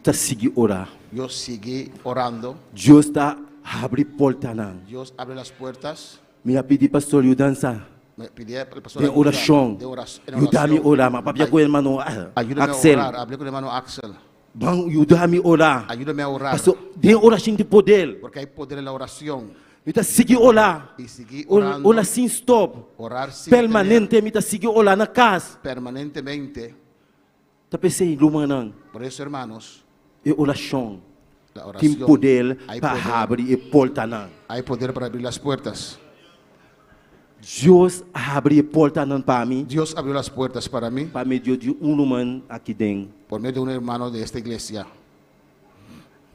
Tá seguir orar. Yo seguí orando. Deus está abrir porta nan. Dios abre las puertas. Me pedi pastor dança. Me pidió el pastor De ayuda, oración. de oración. Ayúdame a orar, ma papia con hermano Ayúdame Axel. a orar. Hablé con el hermano Axel. Bang, ayúdame a orar. Ayúdame a orar. Pastor, de oração de poder. Porque hay poder en la oración. Me tá seguir orar. Y seguí orando. Orar sem stop. Orar sin Permanente, me tá seguir orar na casa. tener, permanentemente. Tá pensei, lumanan. Por eso, hermanos, E oração. la Tem oración. poder Hay para poder. abrir e porta nan. Hay poder para abrir las puertas. Deus abre porta nan para mim. Dios abrió las puertas para mí Para meio de luman aqui dentro. por medio de un hermano de esta iglesia.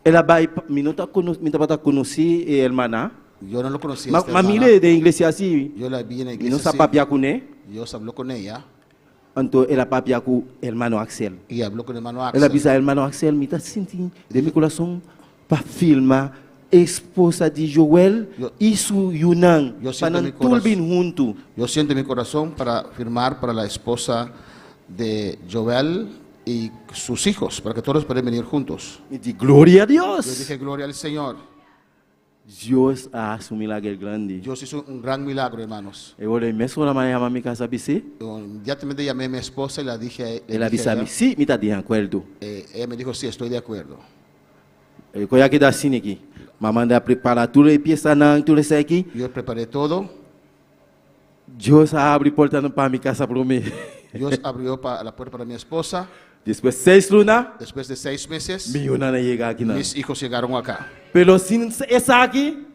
Ela vai, me não tá conheci a irmã. Yo no lo conocía. a esta Mas hermana. mire de igreja assim. Yo la vi en la Me iglesia. não sí. sabe papia com ele. Dios habló con ella Então ela papia com o hermano Axel. y habló con el hermano Ela Axel. avisa o hermano Axel, me está sentindo de meu coração para filmar a esposa de Joel e su Yunan, Eu sinto para meu não turbin coração. junto. Yo siento en mi corazón para firmar para la esposa de Joel y sus hijos, para que todos puedan venir juntos. E de glória a Yo Deus. dije, gloria al Señor. Deus faz um milagre grande. Dios hizo un gran milagro, hermanos. Eu olhei, me sou na manhã, minha casa, BC. Inmediatamente llamé a mi esposa y la dije, Ela avisa-me, sim, me está de acordo. ella me dijo, sí, estoy de acuerdo. Eu conheço aqui da cine aqui. Mamãe prepara tudo e peça não, tudo isso aqui. Yo preparé todo. Deus abre porta para minha casa para mim. Dios abrió la puerta para mi esposa. Depois 6 lunas, Después de 6 meses, minha Yunan chega aqui não. mis hijos llegaron acá. Pero sin essa aqui,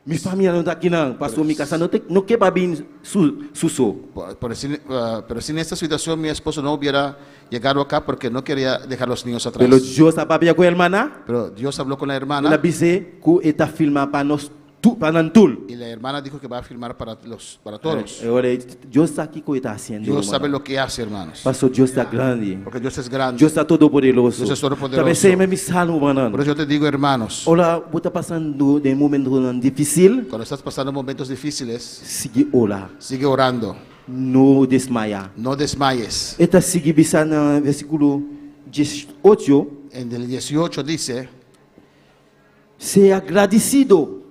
minha família não está aqui não. Passou minha casa não quer para vir suso. Pero sin esta situación mi esposo no hubiera llegado acá porque no quería dejar los niños atrás. Pero Deus a papia com a irmã, Pero Dios habló con la ela hermana disse que está filmando para nós, para tul. y la hermana dijo que va a filmar para todos. Agora Deus está aqui que está fazendo. Dios sabe lo que hace, hermanos. Pastor, Deus está grande. Porque Dios es grande. Deus está todo poderoso. Deus é todo-poderoso. Também sei me salvo, Por mano. eso yo te digo, hermanos, Olha, você está passando de um momento difícil, cuando estás pasando momentos difíciles, sigue orar, sigue orando. não desmaia. No desmayes. Esta sigue bisa no versículo 18. En el 18 dice, Ser agradecido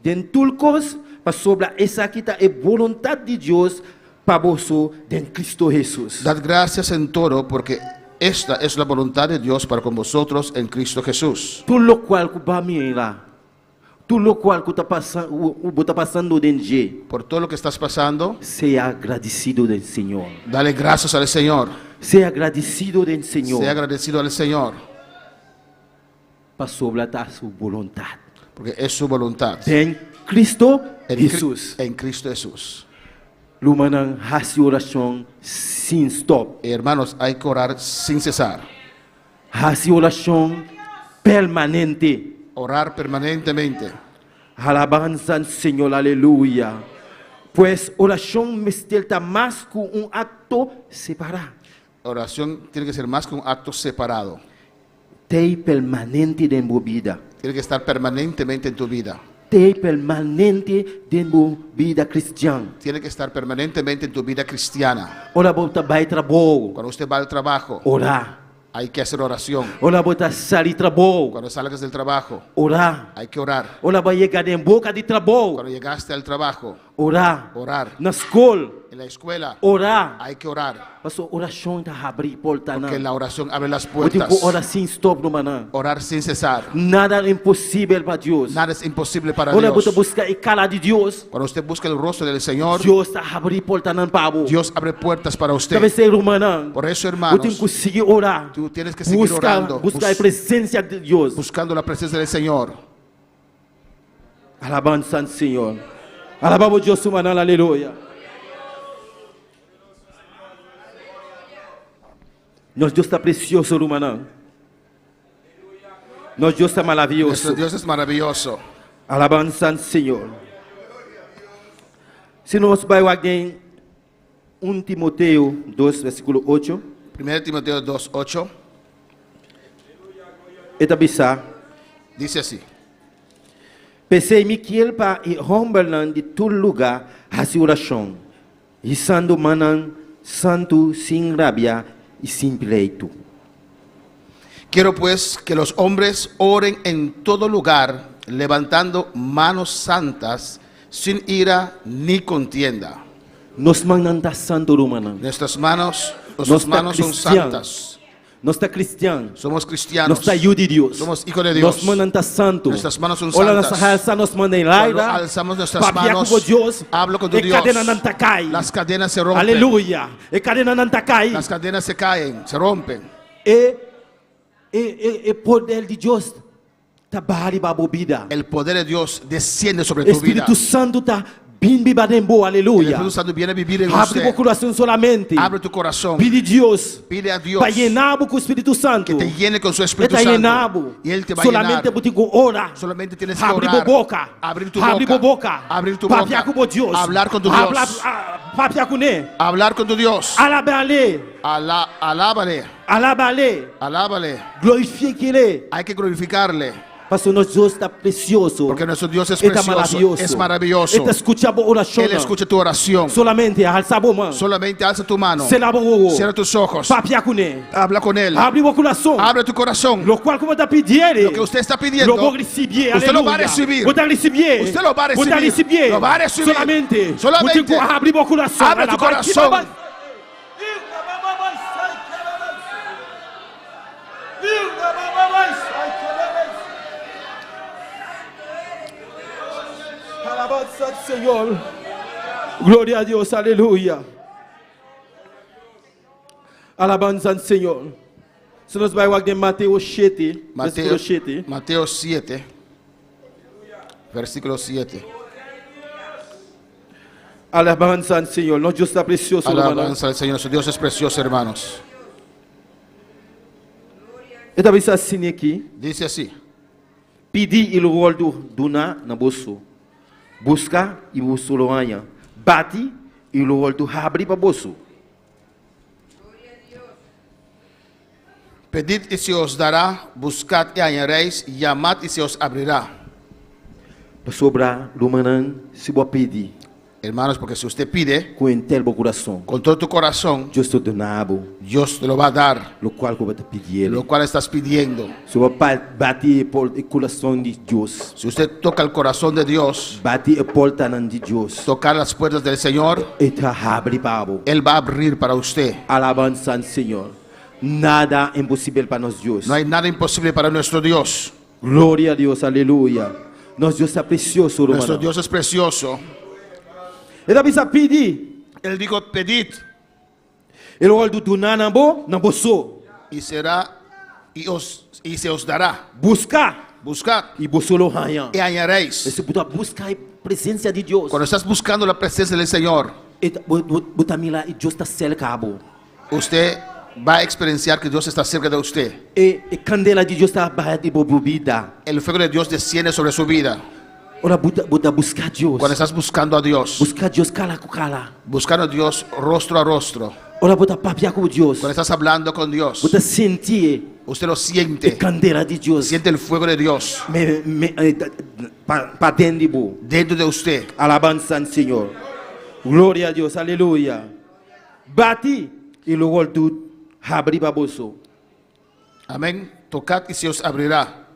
de tulcos para sobre essa aqui é vontade de Deus para você em Cristo Jesus. dad gracias en todo porque esta es la voluntad de Dios para con vosotros en Cristo Jesús. Tudo o qual que vai me lá, tudo o qual que está passando dentro, Por todo lo que estás pasando, seja agradecido do Senhor. dale gracias al Señor. Seja agradecido do Senhor Sea agradecido al Señor para sobre a sua vontade. porque es su voluntad. Em Cristo En, Jesus. en Cristo Jesús. Lumanan hace oração sem stop. Hermanos, hay que orar sin cesar. Hace oração permanente. Orar permanentemente. Alabanza al Señor, aleluya. Pues oración me está más que un acto separado. Oración tiene que ser más que un acto separado. Te permanente de mi vida. Tiene que estar permanentemente en tu vida. Te permanente de mi vida cristiana. Tiene que estar permanentemente en tu vida cristiana. Ora volta vai trabalho. Cuando usted va al trabajo, Orar. hay que hacer oración. Ora volta sair trabalho. Cuando salgas del trabajo, Orar. hay que orar. Ora vai chegar em boca de trabalho. Cuando llegaste al trabajo, Orar. Orar. Na escola. En la escuela Orar. hay que orar. Pastor, oração está abrir porta Porque na. la oración abre las Eu puertas. tenho orar sem stop no maná. Orar sin cesar. Nada é impossível para Deus. Nada es imposible para Olha, Dios. você busca a cara de Deus. Cuando usted busca el rostro del Señor, Deus está abrir porta na pabo. Dios abre puertas para usted. Talvez ser humano. Por eso, Eu tenho hermanos, que seguir orar. tú tienes que seguir orando, Buscar a presença de Deus. buscando la presencia del Señor. Alabança ao Senhor. Alabamos Deus, humano, aleluia. Nosso Deus está precioso, humano. Nosso Deus está Nuestro maravilhoso. Dios es maravilloso. Alabança ao Senhor. Se nós vai alguém 1 Timoteo 2, versículo 8. 1 Timoteo 2:8 Eta bisa. dice así: Pensei Miquel para ir romperland de todo lugar a sua oração. E sendo manan santo, sem rabia y sin pleito. Quiero pues que los hombres oren en todo lugar, levantando manos santas, sin ira ni contienda. Nos mananda santo romana. Nuestras manos Nos son cristiano. santas. Nos está cristiano. Somos cristianos. Nos está hijo de Dios. Somos hijos de Dios. Nos mananda santo. Nuestras manos son Olha, santas. nossa alça nos manda em Cuando laira. alzamos nuestras Papia manos, com Deus. hablo con tu E Dios. cadena não tá cai. Las cadenas se rompen. Aleluia. E cadena não tá cai. Las cadenas se caen, se rompen. E poder de Deus trabalha para a bebida. El poder de Dios desciende sobre O tu vida. Espírito Santo está bem bibadembo. El Aleluia. Espíritu Santo viene a vivir en Abre o usted. coração solamente. Abre tu corazón. Pide Deus. Pide a Dios Para llenar com o Espírito Santo. que te llene con su Espíritu Está Santo. llenado. Y Él te va a Solamente llenar. você tem que orar. Solamente tienes que Abrir orar. a boca. Abrir tu Abrir a boca. boca. Abrir tu Papiar boca. com Deus. Hablar con tu Dios. Papiar com Ele. Hablar con tu Dios. Alábale. Alábale. Alábale. Alábale. Glorifique Ele. Hay que glorificarle. Pastor, nosso Deus está precioso. Porque nuestro Dios es Está precioso. maravilhoso. Es maravilloso. Está escuchando a oração. Él escucha tu oración. Solamente alça a mão. Solamente alza tu mano. Se lava o olho. Cierra tus ojos. Papiar com Ele. Habla con Él. Abre o coração. Abre tu corazón. Lo cual como está pidiendo. Lo que usted está pidiendo, Lo va a recibir. usted lo va a Aleluya. recibir. Usted recibir. Usted lo va a recibir. Usted recibir. Lo va a recibir. Solamente. Solamente. Usted abre o coração. Abre tu corazón. Alabanza al Señor. Gloria a Dios. Aleluya. Alabanza al Señor. Se nos vai de Mateo 7. Versículo 7. Mateo 7. Versículo 7. Alabanza al Señor. Nosso Deus está precioso, hermano. Alabanza al Señor. Su Dios es precioso, hermanos. Eu também assim aqui. Dice así: Pedi e o olho do na bolso. Busca e o bolso lo haya. Bate e o olho abre para bolso. Pedid y se os dará, buscad y hallaréis, llamad y se os abrirá. Para sobrar, lumanan, se vou pedir. Hermanos, porque si usted pide Com inteiro o coração. con todo tu corazón, Deus te donava. Dios te lo va a dar, Lo qual que eu te pedir. lo cual estás pidiendo. Se eu bater por o coração de Deus. Si usted toca el corazón de Dios, Bater a porta de Deus. tocar las puertas del Señor, E te abre para Él va a abrir para usted. alabança ao Senhor. Nada é impossível para nós, Deus. No hay nada imposible para nuestro Dios. Glória a Deus, aleluia. Nosso Deus é precioso, Nuestro hermano. Dios es precioso. Ele precisa pedir. Él dijo: pedid Ele olha do nanambo, na bolso. y será y se os dará. Buscar Buscad e bolso lo haya. y hallaréis. Esse puta buscar a presença de Deus. Cuando estás buscando la presencia del Señor, Bota mila e Deus está cerca cabo. usted va a experienciar que Dios está cerca de usted. E candela de Deus está barra de bebida. El fuego de Dios desciende sobre su vida. Ora bota buscar Deus. Cuando estás buscando a Dios, Buscar Deus cala com cala. buscando a Dios rostro a rostro, Ora bota papiar com Deus. cuando estás hablando con Dios, Bota sentir usted lo a siente, candela de Deus. siente el fuego de Dios Para dentro. dentro de usted. Alabança ao Senhor. Glória a Deus, aleluia. Bate e o olho abre para bolso. Amén. Tocad y se os abrirá.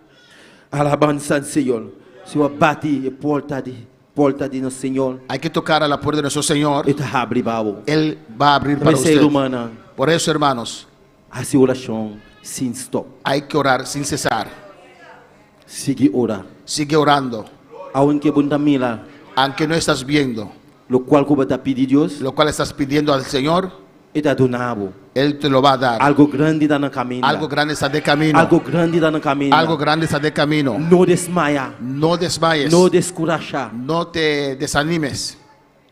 Alabança ao Senhor. Se eu bate a porta de porta de nosso Senhor. Hay que tocar a la puerta de nuestro Señor. Ele abre babo. Él va a abrir para Para ser usted. humana, Por eso, hermanos, essa oração sem stop. hay que orar sin cesar. Sigue orar. Sigue orando. Aonde bunda mila, Aunque no estás viendo lo qual que você pedir Deus, lo cual estás pidiendo al Señor, ele donavo. Él te lo va a dar. Algo grande está no caminho. Algo grande está de camino. Algo grande está no caminho. Algo grande está de camino. Não desmaia. No desmayes. Não descuracha. No te desanimes.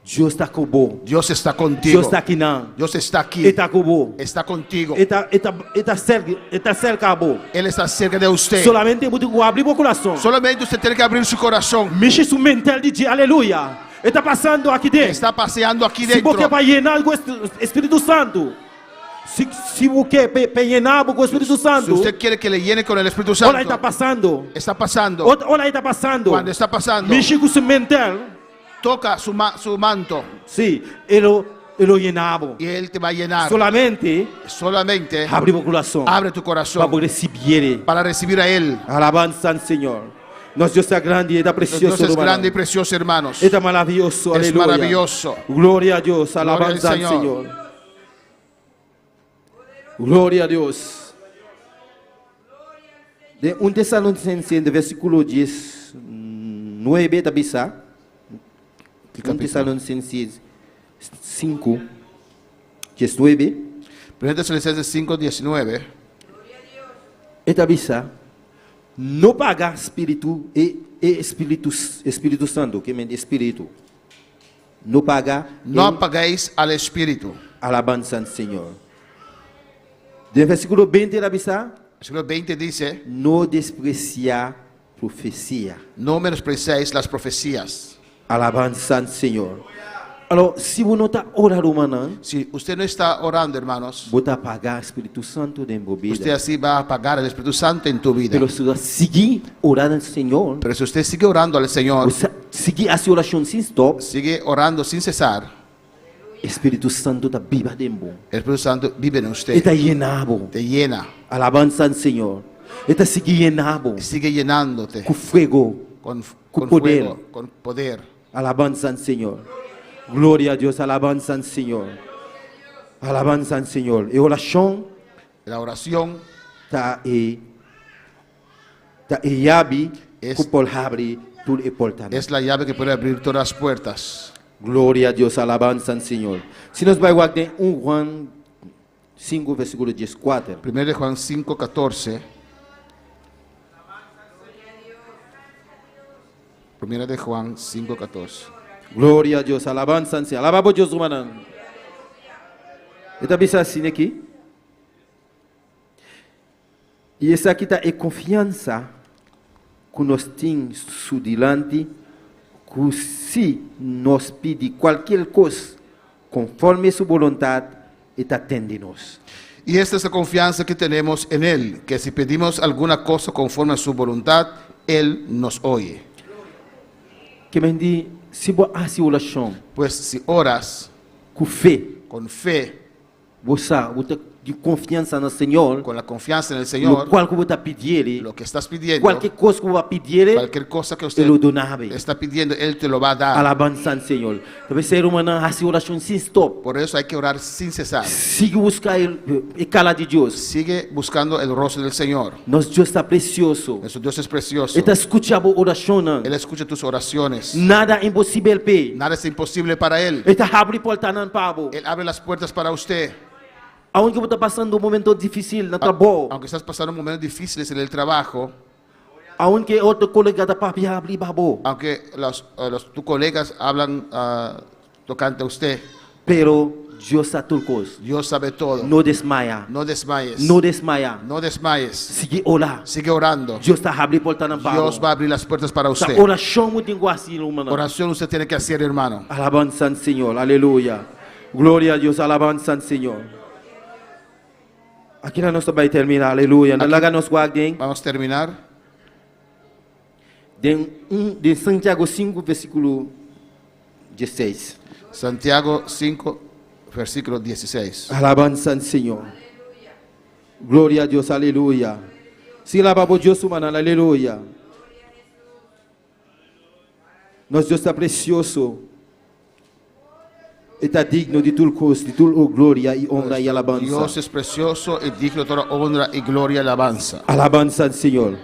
Deus está com você. Dios está Deus contigo. está aqui não. Dios está Ele aquí. está com você. Está contigo. Ele está cerca de você. Él está cerca de usted. Solamente você tem que abrir o coração. Solamente usted tiene que abrir su corazón. Mexe sua mental de dia. Aleluia. Ele está passando aqui dentro. Está paseando aquí Se você dentro. vai llenar com o Espírito Santo. Se você quer llenar com o Espírito Si Santo. usted quiere que le llene con el Espíritu Olha, está Santo, passando. está pasando. Olha, está passando. Cuando está pasando, Mexe com seu mental. toca su manto Sim, ele llenava. y Él te va a llenar. Solamente Solamente abre o coração. abre tu Para corazón poder receber. para recibir a Él. Alabanza al Señor. Nosso Deus é grande e está Dios precioso. es grande y precioso, hermanos. Está maravilhoso. Es Aleluya. maravilloso. Gloria a Dios. Alabanza al Gloria al Señor. Gloria a Dios. De 1 Tesalonicenses, de versículo 10, 9, da bisa. 1 Tesalonicenses 5, 19. 1 Tesalonicenses 5:19. Esta bisa. No pagar espírito e Espírito Santo, que mente espírito. No pagar No apaguéis al Espíritu. alabanza al Señor. De versículo 20 da bisa, Versículo 20 dice: no despreciar profecía. No menospreciéis las profecías. Alabanza al Señor. Alors, si vous não está orando, mano, Si usted no está orando, hermanos, você apagar Espírito Santo de usted vida. así va a apagar el Espíritu Santo en tu vida. Pero se você seguir orando al Señor, Pero si usted sigue orando al Señor, você seguir essa oração sem stop, sigue orando sin cesar, Espírito Santo está viva dentro. el Espíritu Santo vive en usted, Está llenado. te llena, Alabanza al Señor. Está seguir llenado sigue llenándote com fuego. con poder. fuego, con poder. Alabanza al Señor. Gloria a Dios. Alabanza al Señor. Alabanza al Señor. E oração La oración está llave Es- que pode abrir tudo e porta. es la llave que puede abrir todas las puertas. Glória a Deus. Alabanza al Señor. Se nós vai guardar 1 Juan 5, versículo 14. 1 de Juan 5:14. 1 de Juan 5:14. Glória a Deus. Alabanza al Señor. Alaba a Deus, humano. Está bisa assim aqui. E essa aqui está é confiança que nós temos su dilante, que se nós pedir qualquer coisa conforme sua vontade, está atende-nos. Y esta es la confianza que tenemos en Él, que si pedimos alguna cosa conforme a su voluntad, Él nos oye. Que me diz, se você faz oração Pues si oras com fé, con fe, você de confiança no Senhor, con la confianza en el no Señor, qual que você está pedindo, lo que estás pidiendo, qualquer coisa que você pedir, cualquier cosa que usted Ele o donava. está pidiendo, Él te lo va a dar. Alabança ao Senhor. Talvez ser humano faz oração sem stop. Por eso hay que orar sin cesar. Siga buscar a cara de Deus. Sigue buscando el rostro del Señor. Nosso Deus está precioso. Nuestro Dios es precioso. Ele está escutando a oração. Él escucha tus oraciones. Nada é impossível para Ele. Nada es imposible para Él. Está abrindo porta não para. Él abre las puertas para usted. Aonde você está passando um momento difícil no trabalho, Aunque estás pasando momentos difíciles en el trabajo, aonde outro colega está para abrir babo, aunque tus colegas hablan tocante a usted, pero Deus sabe tudo coisa. Dios sabe todo. Não desmaia. No desmayes. Não desmaia. No desmayes. Siga orar. Sigue orando. Deus está abrindo porta não para. Dios va a abrir las puertas para Essa usted. oração muito assim, humano. Oración usted tiene que hacer, hermano. Alabanza al Señor, aleluya. Gloria a Dios, alabanza al Señor. Aqui na nossa vai terminar, aleluia. Na laga nos guardem. Vamos a terminar. De Santiago 5, versículo 16. Santiago 5, versículo 16. Alabanza al Señor. Gloria a Dios, aleluya. Si alaba por Dios, humana, aleluya. Nosso Deus está precioso. Está digno de toda glória e honra e alabança. Dios es precioso y digno de toda honra y gloria y alabanza. Alabança do Senhor.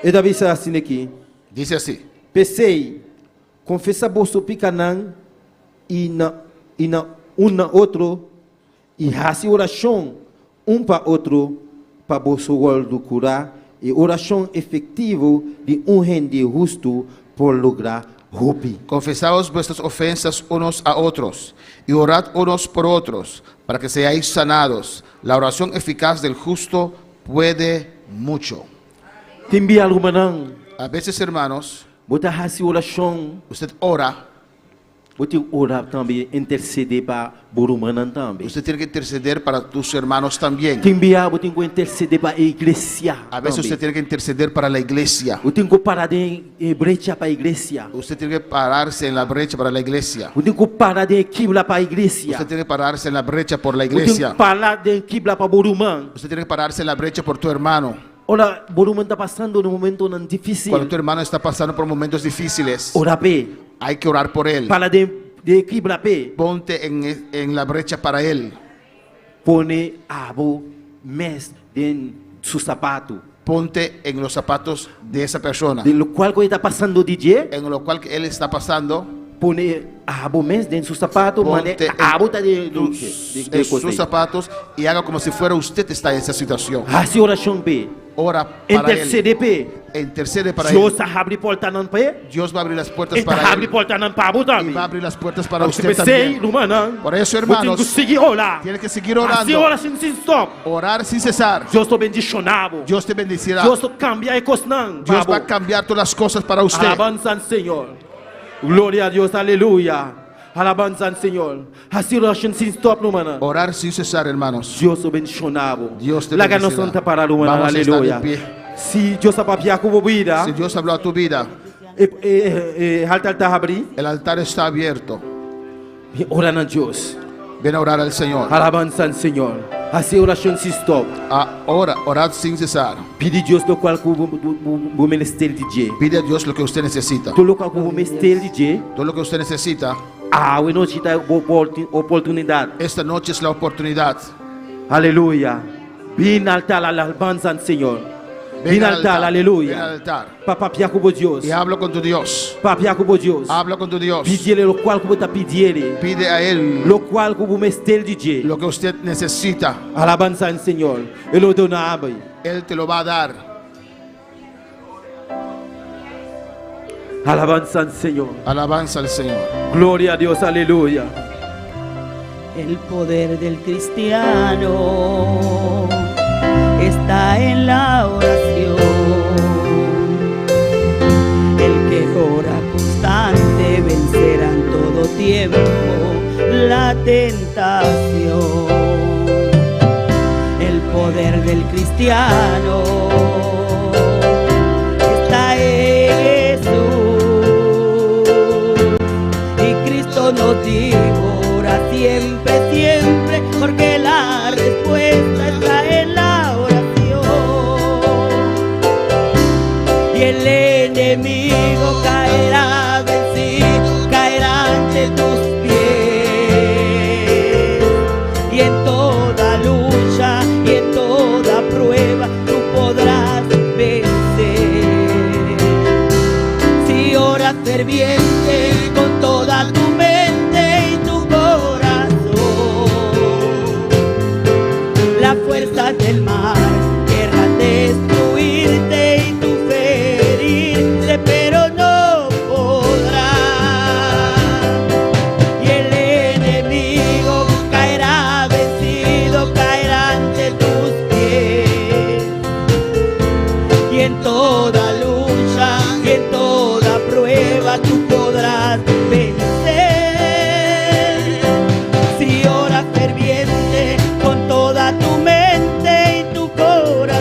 E Davi está assim aqui. Dice así. Pensei, confessa bolso picanã e na outro e hace oração para outro para bolso do curar e oração efetivo de gente justo por lograr rupi. Confesaos vuestras ofensas unos a otros y orad unos por otros para que seáis sanados. La oración eficaz del justo puede mucho. Timbi alumanang, A veces, hermanos, bota hace oração, usted ora, bota orar também, interceder para borumanan também. usted tiene que interceder para tus hermanos también. Timbi bota interceder para a igreja. A veces usted tiene que interceder para la iglesia. Eu tenho que parar de brecha para a igreja. Usted tiene que pararse en la brecha para la iglesia. Eu tenho que parar de quibla para a igreja. Usted tiene que pararse en la brecha por la Eu tenho iglesia. que parar de quibla para boruman. Usted tiene que pararse en la brecha por tu hermano. Ora, boruman está passando num momento difícil. Cuando tu hermano está pasando por momentos difíciles, Ora pe, hay que orar por él. para de quibla pe, Ponte en la brecha para él. pone abo mes de su sapato. Ponte en los zapatos de esa persona. De lo cual está passando DJ, En lo cual que él está pasando, pone abo mes de su sapato, mane ponte abo está de en sus zapatos y haga como si fuera usted está en esa situación. Hace oração pe, Ora para él. intercede pe. Intercede para Deus él. abre porta nan pe, Dios va a abrir las puertas está para abre él. porta nan pa abo Y também. va a abrir las puertas para Você usted pensei, también. lumana. Por eso, Eu tenho que hermanos, seguir orar. tiene que seguir Assim orando. oração sem stop. Orar sin cesar. Deus te bendicionava. Dios te bendecirá. Deus te cambia e cosnan. Dios va a cambiar todas las cosas para usted. Alabanza al Señor. Gloria a Dios, aleluya. Alabanza al Señor. Assim oração sem stop, lumana. Orar sin cesar, hermanos. Deus te bendicionava. Dios te La que bendecirá. nos santa para lumana, Vamos a estar aleluya. de pie. Si Deus apapia com vida, Si Dios habló a tu vida, altar está abrir. el altar está abierto. Ora a Deus. Ven a orar al Señor. Alabanza al Señor. Assim oração sem stop. Orad sin cesar. Pede Deus do qual o ministério de dia. Pide a Dios lo que usted necesita. Do local o ministério de dia. Todo lo que usted necesita, We não te dá oportunidade. esta noche es la oportunidad. Aleluya. Ven altar la alabanza al Señor. Ven altar, Ven al aleluya. altar. Papá como Dios. Y habla con tu Dios. Papá como Dios. Habla con tu Dios. Pide lo cual como está pidiendo. Pide a Él Lo cual como mestre de dia. lo que usted necesita. Alabanza al Señor. Él lo dona abre. Él te lo va a dar. Alabanza al Señor. Alabanza al Señor. Gloria a Dios, aleluya. El poder del cristiano está en la oración. El que ora constante vencerá en todo tiempo la tentación. El poder del cristiano está en Jesús. Y Cristo nos dijo: ora siempre, siempre, porque la respuesta está en la oración. Y el enemigo caerá vencido, caerá ante tus pies. Y en toda lucha y en toda prueba tú podrás vencer. Si oras ferviente con toda tu mente y tu corazón, las fuerzas del mar querrán destruirte y tu ferirte, pero no podrán. Y el enemigo caerá vencido, caerá ante tus pies. Y en toda lucha y en toda prueba tú podrás vencer. Si oras ferviente con toda tu mente y tu corazón,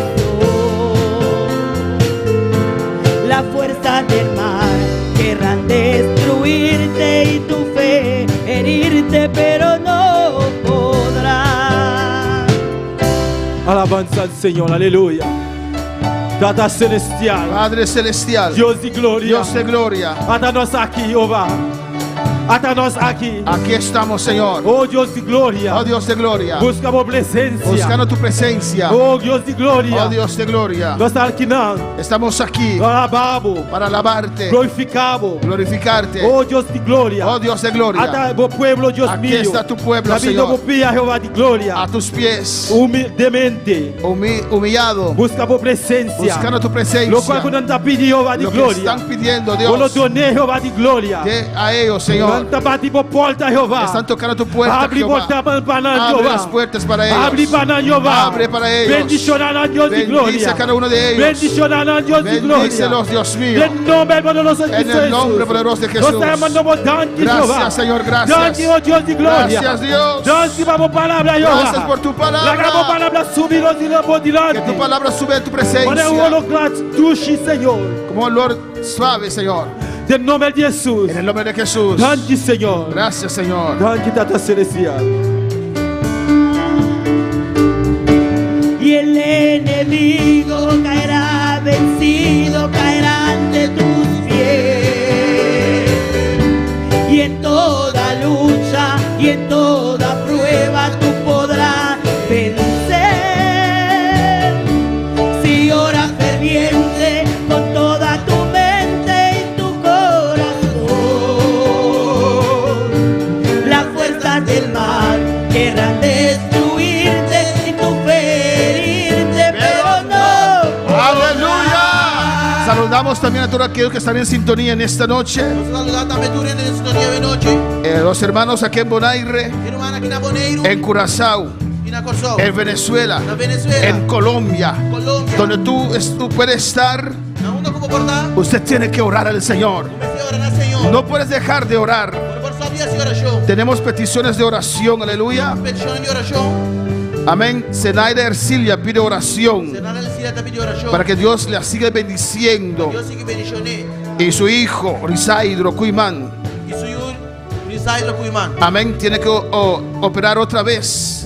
las fuerzas del mar querrán destruirte y tu fe herirte, pero no podrán. Alabanza al Señor, aleluya. Tata celestial. Padre celestial, Dios de gloria. Dios de gloria, Ata nós aqui, Jehová. Ata nós aqui. aquí estamos, Señor. Oh Dios de gloria. Oh Dios de gloria, Buscamos presencia. buscando tu presencia. Oh Dios de gloria. Oh Dios de gloria, Nós estamos aqui não. estamos aquí Nós alabamos. para alabarte, Glorificamos. glorificarte. Oh Dios de gloria. Oh Dios de gloria, Ata o pueblo, Dios aquí mío. está tu pueblo, La vida Señor, pia, Jehová de gloria. a tus pies, Humildemente. humillado, Buscamos presencia. buscando tu Lo presencia. cual quando está pedindo, Jehová de Lo que gloria. están pidiendo, Quando Dios, donei, Jehová de gloria. de a ellos, Señor. Quando bate por porta, Jehová. Están tocando tu puerta, Abre Jehová. porta para Abre las Jehová. puertas para ellos. Abre para Jehová. Abre para ellos. Bendicionar a Dios de Bendice gloria. a cada uno de ellos. Bendicionar a Dios de gloria. Bendícelos, Dios mío. En nombre poderoso de En el nombre poderoso de Jesús. Nos mandamos danke, Jehová. Gracias, Señor, gracias. Danke, oh Dios de gloria. Gracias, Dios. Danke, vamos palabra, Jehová. Gracias por tu palabra. La grabo palabra subiros y la Que podirante. tu palabra sube a tu Pone un presencia holocausto tushi, Señor. como olor suave, Señor. En nombre de Jesús. En el nombre de Jesús. Danke, Señor. Gracias, Señor. Danke, Tata Celestial. Y el enemigo caerá vencido, caerá ante tus pies. Y en toda lucha y en toda prueba tú podrás vencer. Si oras ferviente con toda tu mente y tu corazón, las fuerzas del mal querrán destruirte y tú ferirte, pero no. ¡Aleluya! Saludamos también a todos aquellos que están en sintonía en esta noche. Los hermanos aquí en Bonaire, en Curazao, en Venezuela, en Colombia, donde tú puedes estar. Usted tiene que orar al Señor. No puedes dejar de orar. Tenemos peticiones de oración, aleluya. Amén. Zenaida Ercilia pide oración para que Dios le siga bendiciendo. Y su hijo, Risaidro Cuimán, amén, tiene que operar otra vez.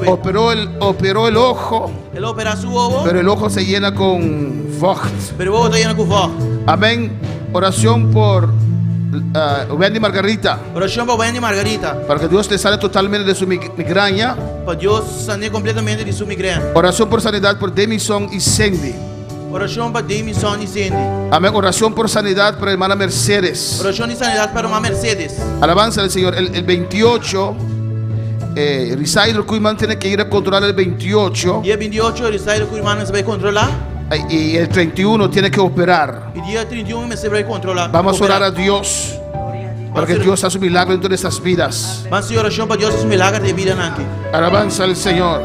Operó el ojo, pero el ojo se llena con vocht. Amén. Oración por Wendy Margarita, Oração para Wendy Margarita, para que Dios le sane totalmente de su migraña. para Deus sanar completamente de sua migraine. Oración por sanidad por Demison y Cindy. Oração para Demison e Cindy. Amén. Oración por sanidad por la hermana Mercedes. Oração de sanidade para uma Mercedes. Alabanza al Señor. El 28, Risaidro Cuimán tiene que ir a controlar el 28. Dia 28, ele sai do Curimano, você vai controlar. Y el 31 tiene que operar. E dia 31, você vai controlar. Vamos a orar a Dios para que Dios haga su milagro en todas estas vidas. Mas se oração para Deus é um milagre de vida nanki. Alabanza al Señor.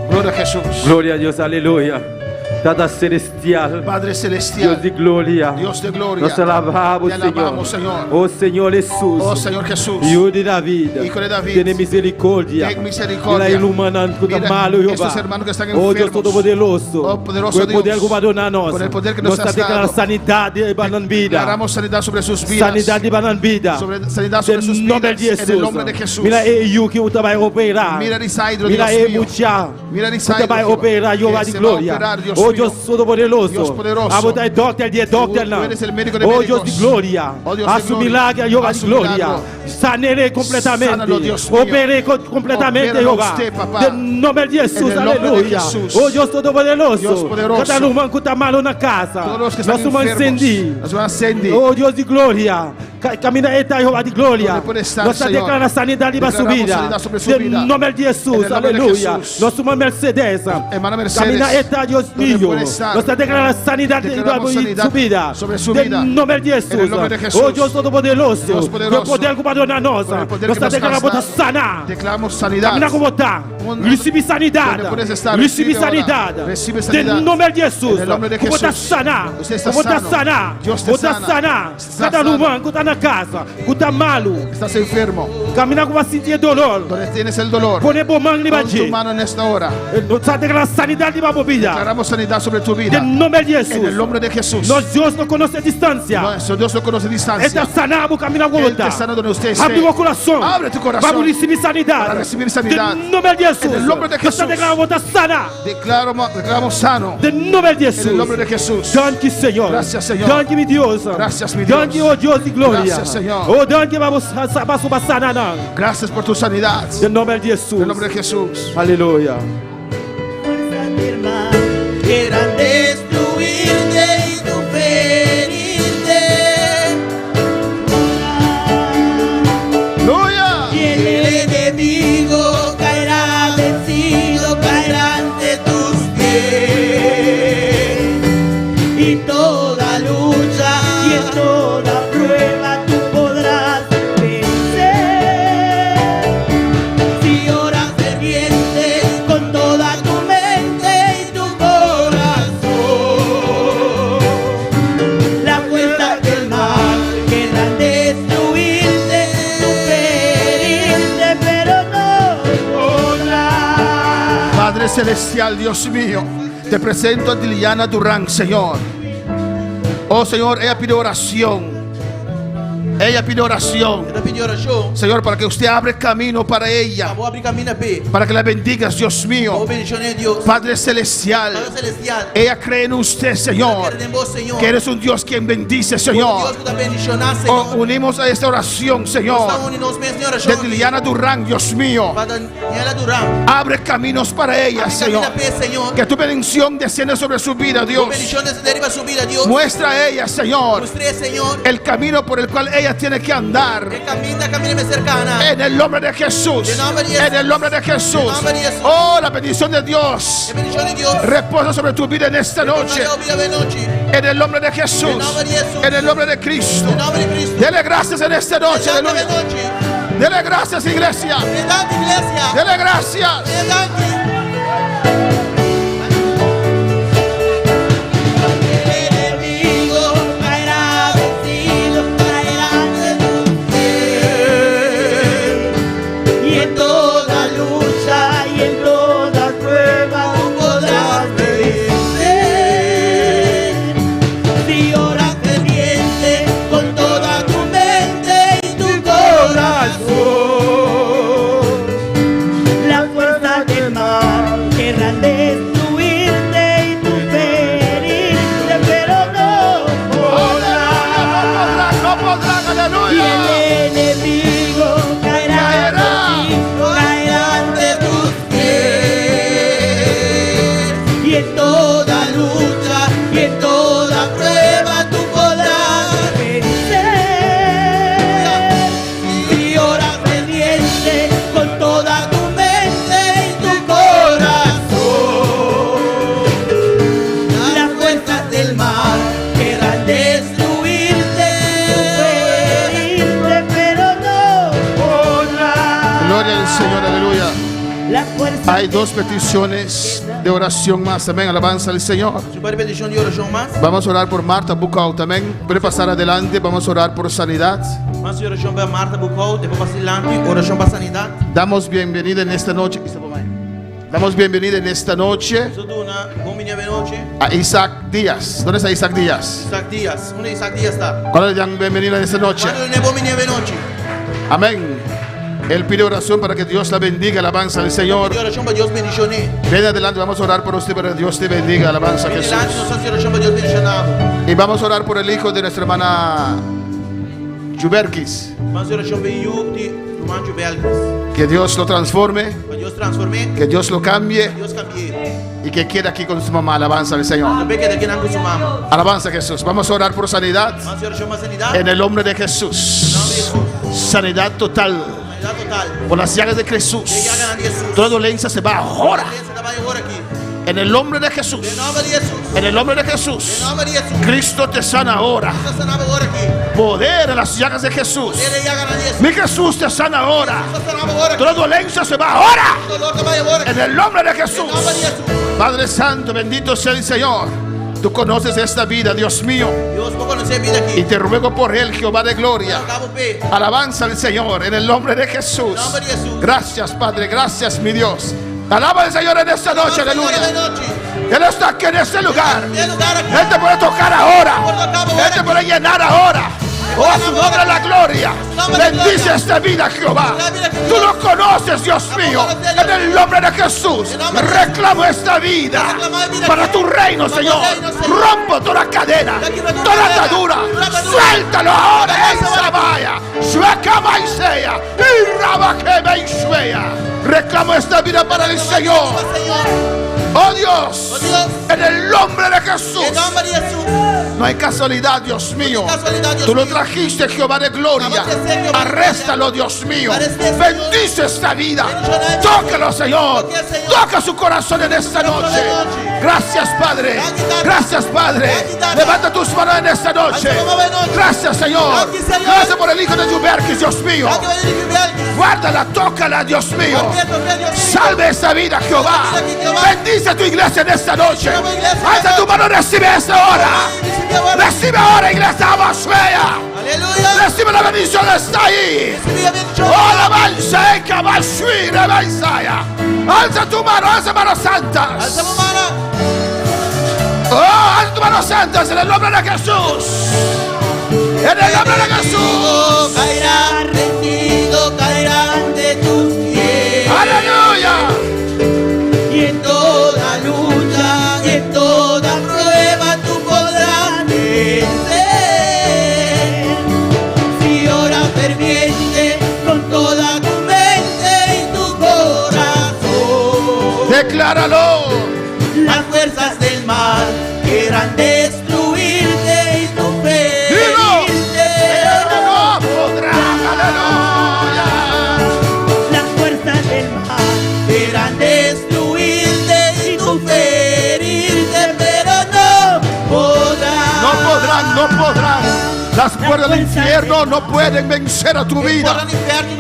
Gloria a Jesús. Gloria a Dios, aleluya. Tata celestial. Padre Dios celestial, de gloria. Dios de gloria, Nos alabamos, te alabamos, Señor. Señor. Oh Señor Jesús. Oh Señor Jesús, Hijo de David. Hijo de David. Tiene misericordia. Ten misericordia. Mira iluminando con Mira malo, Jehová. estos hermanos que están Oh Dios enfermos. Todopoderoso. Oh, poderoso Por el poder Dios. governar nós. Por el poder que Nós nos has declaramos dado. sanidade para vida. Declaramos sanidad sobre sus vidas. Sanidade para vida. Sanidad sobre sus En nombre de vidas. Jesus. En el nombre de Jesús. Mira eu que você vai operar. Mira Risaidro, Mira Dios mío. Mucha. Mira Você Risaidro, vai Jehová, operar, Jehová que de se va a glória. operar, Dios Oh mío. Deus Todo-Poderoso. Dios poderoso. A botar doctor de doctor Tú não. eres el médico de Oh médicos. Deus de glória. Oh Dios A de su gloria. milagre, Jehová A de su glória. milagro. Sanarei completamente. Sánalo, Dios mío. Operei completamente, Opéralo Jehová. usted, papá. Em nome de Jesus, En el nombre de aleluia. Jesús. Oh Deus Todo-Poderoso. Dios poderoso. Cada irmão que está malo na casa. Todos los que están Nós vamos enfermos, acender. nos van a ascender. Oh Deus de glória. Camina eta, Jehová de glória. Donde puede estar, Nós Señor. declaramos sanidade para sua Declaramos vida. sanidad sobre su vida. Em nome de Jesus, En el nombre de aleluia. Jesús. Nós somos Mercedes. Hermana Mercedes, Camina eta, Deus donde mío. puede estar. Nós declaramos sanidade Declaramos para sanidad sua vida. sobre su vida. Em nome de Jesus. En el nombre de Jesús. Oh Deus Todo-Poderoso. Dios poderoso. Com o poder que governa nós. Con el poder Nós que nos declaramos has dado. sanar. Declaramos sanidad. Camina como está. Donde- Recibe sanidade. donde puedes estar, Recibe recibe ahora. sanidade. Recibe sanidad. Em nome de Jesus. En el nombre de Como está Jesús. sanar. Usted está Como está sano. sanar. Dios te Como está sana. sanar. Está Cada sano. irmão que está na casa. Que está malo. Estás enfermo, Camina com a sentir dolor. donde tienes el dolor. Põe bom mão de Pon tu baixo. mano en esta hora. Nós declaramos sanidade para a vida. Declaramos sanidad sobre tu vida. Em nome de En el Jesus. nombre de Jesús. Nós Deus não conhece a distância. Nuestro Dios no conoce distancia. Está sanado, camina com Él outra. te sana donde usted ese. Abre tu corazón. Abre tu corazón. Vamos a recibir sanidad. Para recibir sanidad. En el nombre de Jesús. En el nombre de Yo te Jesús. declaro sana. Declaramos sano. En el nombre de Jesús. En el nombre de Jesús. Danke, Señor. Gracias, Señor. Danke, mi Dios. Gracias, mi Dios. Danke, oh Dios y gloria. Gracias, Señor. Oh, danke, vamos a sanar. Gracias por tu sanidad. En el nombre de Jesús. En el nombre de Jesús. Aleluya. Fuerza de hermano, quieran destruirte y tú ferirte. ¡Aleluya! Y el enemigo caerá vencido, caerá ante tus pies. Y toda lucha y en toda prueba tú podrás vencer. Si oras ferviente con toda tu mente y tu corazón, las fuerzas del mal querrán destruirte, tú ferirte, pero no podrás. Padre Celestial, Dios mío, te presento a Diliana Durán, Señor. Oh Señor, ella pide oración. Ella pide oración. Ela pediu oração. Señor, para que usted abre camino para ella. Vou abrir caminho P. Para que la bendigas, Dios Vou mío. bendicionar Deus. Padre Celestial, Pai celestial. ella cree en usted, Señor, Quero em vós, Senhor. que eres un Dios quien bendice, Deus Señor. que está bendicionar, Oh, Senhor. unimos a esta oración, Señor, Estamos unidos mesmo em de oração. Diliana Durán, Dios mío. Para Daniela Durán. Abre caminos para ella, Abre Señor. caminho P, Senhor. Que tu bendición descienda sobre su vida, Vou Dios. bendicionar desse deriva subir a Deus. Muestra a ella, Señor, Mostrei, Senhor. el camino por el cual ella tiene que andar. El camino me cercana. En el nombre de Jesús. En nombre de Jesús. En el nombre de Jesús. En nombre de Jesús. Oh, la bendición de Dios Que bendicionar Deus. reposa sobre tu vida en esta noche. En el nombre de Jesús. En nombre de Jesús. En el nombre de Cristo. Em nome de Cristo. Dele gracias en esta noche. Em nome de Aleluya. noite. Dele gracias, iglesia. Verdade, igreja. Dele gracias. Verdade. El enemigo caerá vencido, caerá ante tus pies. Y en toda lucha y en toda prueba tú podrás vencer. Si oras ferviente con toda tu mente y tu corazón, las fuerzas del mal querrán destruirte y tú ferirte, pero no podrás. No podrán, Y aleluya. el enemigo caerá vencido, caerá ante tus pies. Y en toda lucha y en toda prueba tú podrás vencer. Si oras ferviente con toda tu mente y tu corazón, las fuerzas del mal querrán destruirte, ferirte, pero no podrás. Gloria al Señor, aleluya. Las fuerzas Hay dos peticiones de oración más. Amén. Alabanza al Señor. Você pode pedir de oração mais? Vamos a orar por Marta Bucau también. Puede pasar adelante. Vamos a orar por sanidad. Mas oração para Marta Bucol, depois para Silante, oração para sanidade. Damos bienvenida en esta noche. Damos bienvenida en esta noche Suduna, bom menino noite. a Isaac Díaz. ¿Dónde está Isaac Díaz? Isaac Dias, onde Isaac Dias está? ¿Cuál le dan bienvenida en esta noche? Quando é bom menino noite. Amén. Él pide oración para que Dios la bendiga. Alabanza al Señor. Pedir oração para Deus bendicionar. Ven adelante. Vamos a orar por usted para que Dios te bendiga. Alabanza a Jesús. Silante, nós fazemos oração para Deus bendicionar. Y vamos a orar por el hijo de nuestra hermana Juberkis. Mas oração para Yu de Romanjo Belgas. Que Dios lo transforme. Para Deus transforme, Que Dios lo cambie. Deus cambie. Y que quede aquí con su mamá. Alabanza al Señor. Também que daqui não com sua mama. Alabanza a Jesús. Vamos a orar por sanidad. Mas oração para sanidade. En el nombre de Jesús. Sanidad total. Sanidade total. Por las llagas de Jesús. Que hagan a Jesus. Toda dolencia se va ahora. Você trabalha agora aqui. En el nombre de Jesús. Em nome de Jesus. En el nombre de Em Jesús. nome de Jesus. Cristo te sana ahora. Você sanava agora aqui. Poder en las llagas de Jesús. Ele hagan a Jesus. Mi Jesús te sana ahora. Você sanava agora aqui. Toda dolencia se va ahora. O dolor trabalha agora aqui. En el nombre de Em Jesús. nome de Jesus. Padre Santo, bendito sea el Señor. Tú conoces esta vida, Dios mío. Deus vou conhecer a vida Y aqui. te ruego por él, Jehová de gloria. Acabo P. Alabanza al Señor en el nombre de Jesús. En nombre de Jesús. Gracias, Padre. Gracias, mi Dios. Alaba al Señor en esta noche, Senhor, aleluya. de noite. Él está aquí en este lugar. Tem lugar aqui. Él te puede tocar ahora. Quando acaba Él agora te aqui. puede llenar ahora. Oh, a su nombre la gloria. Bendice esta vida, Jehová. Tú lo conoces, Dios mío. En el nombre de Jesús, reclamo esta vida para tu reino, Señor. Rompo toda cadena, toda atadura. Suéltalo ahora en Sabaya. Shuekamaisea. Y Rabakemeishuea. Reclamo esta vida para el Señor. Oh Dios, en el nombre de Jesús. No hay casualidad, Dios mío. Tú lo trajiste, Jehová de gloria. Arréstalo, Dios mío. Bendice esta vida. Tócalo, Señor. Toca su corazón en esta noche. Gracias, Padre. Gracias, Padre. Levanta tus manos en esta noche. Gracias, Señor. Gracias por el hijo de Yuberkis, Dios mío. Guárdala, tócala, Dios mío. Salve esta vida, Jehová. Bendice a tu iglesia en esta noche. Alza tu mano, recibe esta hora. Recibe ahora, iglesia Abashuea. Recibe la bendición, está ahí. Oh, la mancha, Kabashui, Rebaisaya. Alza tu mano santas. Oh, alza tu mano santas en el nombre de Jesús. En el nombre de Jesús. Caerá rendido, caerá ante tus pies. Aleluya. Y en toda lucha, y en toda prueba tú podrás vencer. Si oras ferviente con toda tu mente y tu corazón. Decláralo. Las fuerzas del mal quieran destruirte y tu fe herirte. No podrán, aleluya. Las fuerzas del mal quieran destruirte y tu fe herirte, pero no podrán. No podrán, no podrán. Las puertas del infierno no pueden vencer a tu vida,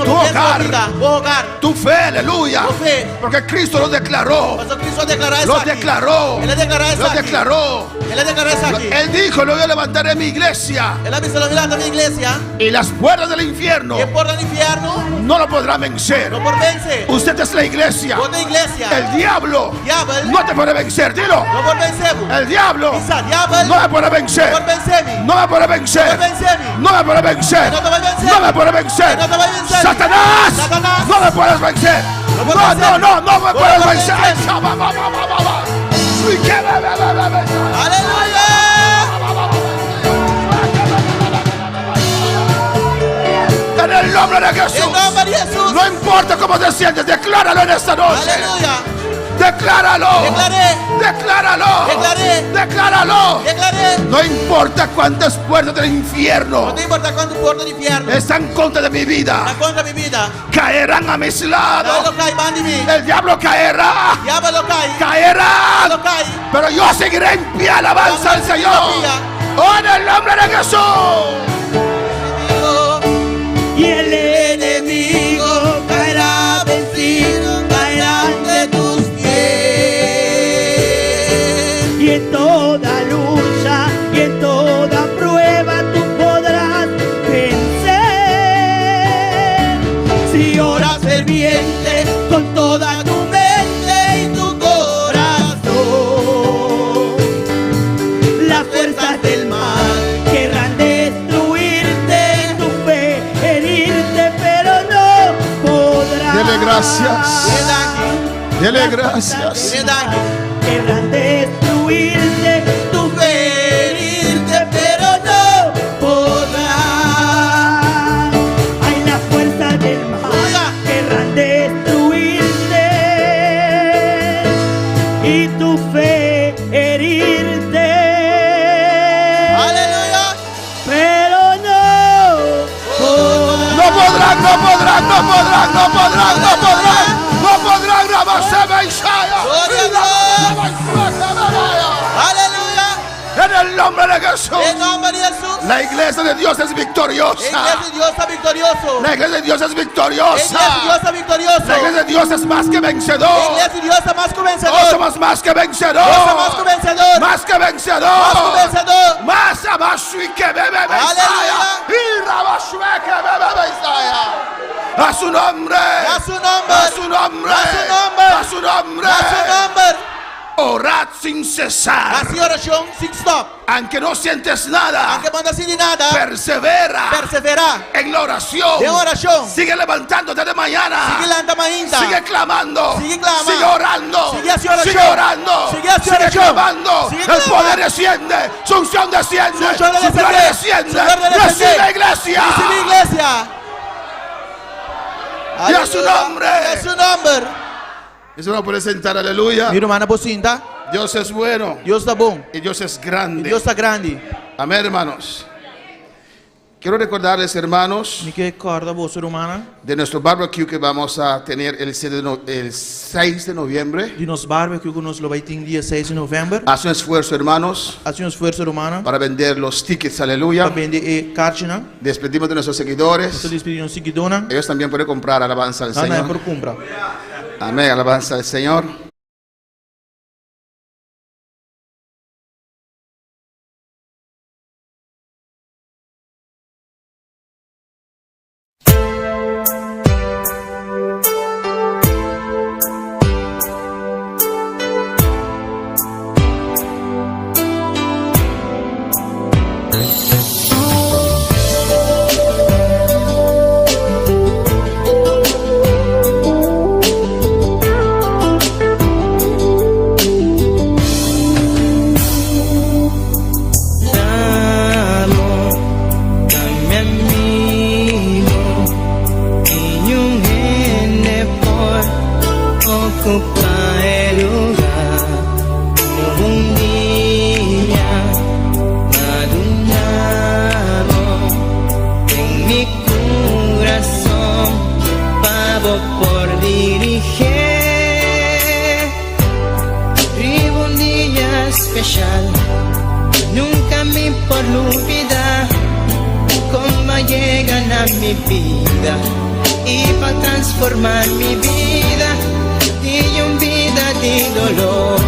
tu hogar, tu fe, aleluya. Porque Cristo lo declaró. Lo declaró. Lo declaró. Él dijo: yo levantaré mi iglesia. Y las puertas del infierno no lo podrán vencer. Usted es la iglesia. El diablo no te puede vencer. Dilo. El diablo no me puede vencer. No me puede vencer. No me puede vencer. No me puede vencer. Satanás, no me puedes vencer. No me puedes vencer. En el nombre de Jesús. No importa cómo te sientes, decláralo en esta noche. Decláralo. Decláralo. Decláralo. No importa cuántas puertas del infierno están contra de mi vida. Caerán a mis lados. El diablo caerá. Caerá. Pero yo seguiré en pie, alabanza al Señor. Oh, en el nombre de Jesús. Y el enemigo caerá vencido, caerá ante tus pies. Y en toda lucha y en toda prueba tú podrás vencer. Si oras ferviente con toda tu mente y tu corazón, las fuerzas del mal querrán destruirte, tu fe herirte, pero no podrán. Dele gracias. Dele gracias. Querrán destruirte, tu fe herirte, pero no podrán. Hay las fuerzas del mal querrán destruirte y tu fe herirte. Aleluya. Pero no podrán. No podrán, no podrán, no podrán, no podrán, no podrán. No podrán grabarse Isaiah. Aleluya. En el nombre de Jesús. En nombre de Jesús. La iglesia de Dios es victoriosa. La iglesia de Dios está victorioso. La iglesia de Dios es victoriosa. La iglesia de Dios está victorioso. La iglesia de Dios es más que vencedor. La iglesia de Dios está más que vencedor. Oh, somos más que vencedor. Más que vencedor. Más que vencedor. Más que vencedor. Más abashui que bebe Isaiah. Y rabashue que bebe Isaiah. A su nombre. A su nombre. A su nombre. A su nombre. A su nombre. A su nombre. Orad sin cesar. Hace oración sin stop. Aunque no sientes nada, Aunque no sientes nada, persevera persevera en la oración. en oración. Sigue levantándote de mañana. Sigue levantando mañana. Sigue clamando. Sigue clamando. Sigue orando. Sigue haciendo oración. Sigue orando. Sigue haciendo Sigue oración. clamando. Sigue El clamando. poder desciende. Su unción desciende. Su unción Su desciende. gloria desciende. Su gloria desciende. Recibe, iglesia. Recibe, iglesia. Y a su nombre. A su nombre. Eso no puede sentar, aleluya. Mi hermana Bocinta, Dios es bueno. Dios está bom. Y Dios es Y grande. Dios está grande. Amén, hermanos. Quiero recordarles, hermanos, Me que corda vos, hermana. de nuestro barbecue que vamos a tener el 6 de noviembre. De nos barbecue que nos lo vai ter dia 6 de novembro. Haz un esfuerzo, hermanos, Hace un esfuerzo, hermana. para vender los tickets, Para aleluya. vender cartina. Despedimos de nuestros seguidores. Estou despedindo seguidona. Ellos también pueden comprar alabanza al Não é Señor. por compra. Amén, alabanza al Señor. ocupa el lugar como un día madurado en mi corazón, pavo por dirigir. Vivo un día especial, nunca me por olvidar cómo llegan a mi vida y para transformar mi vida. Y un vida de dolor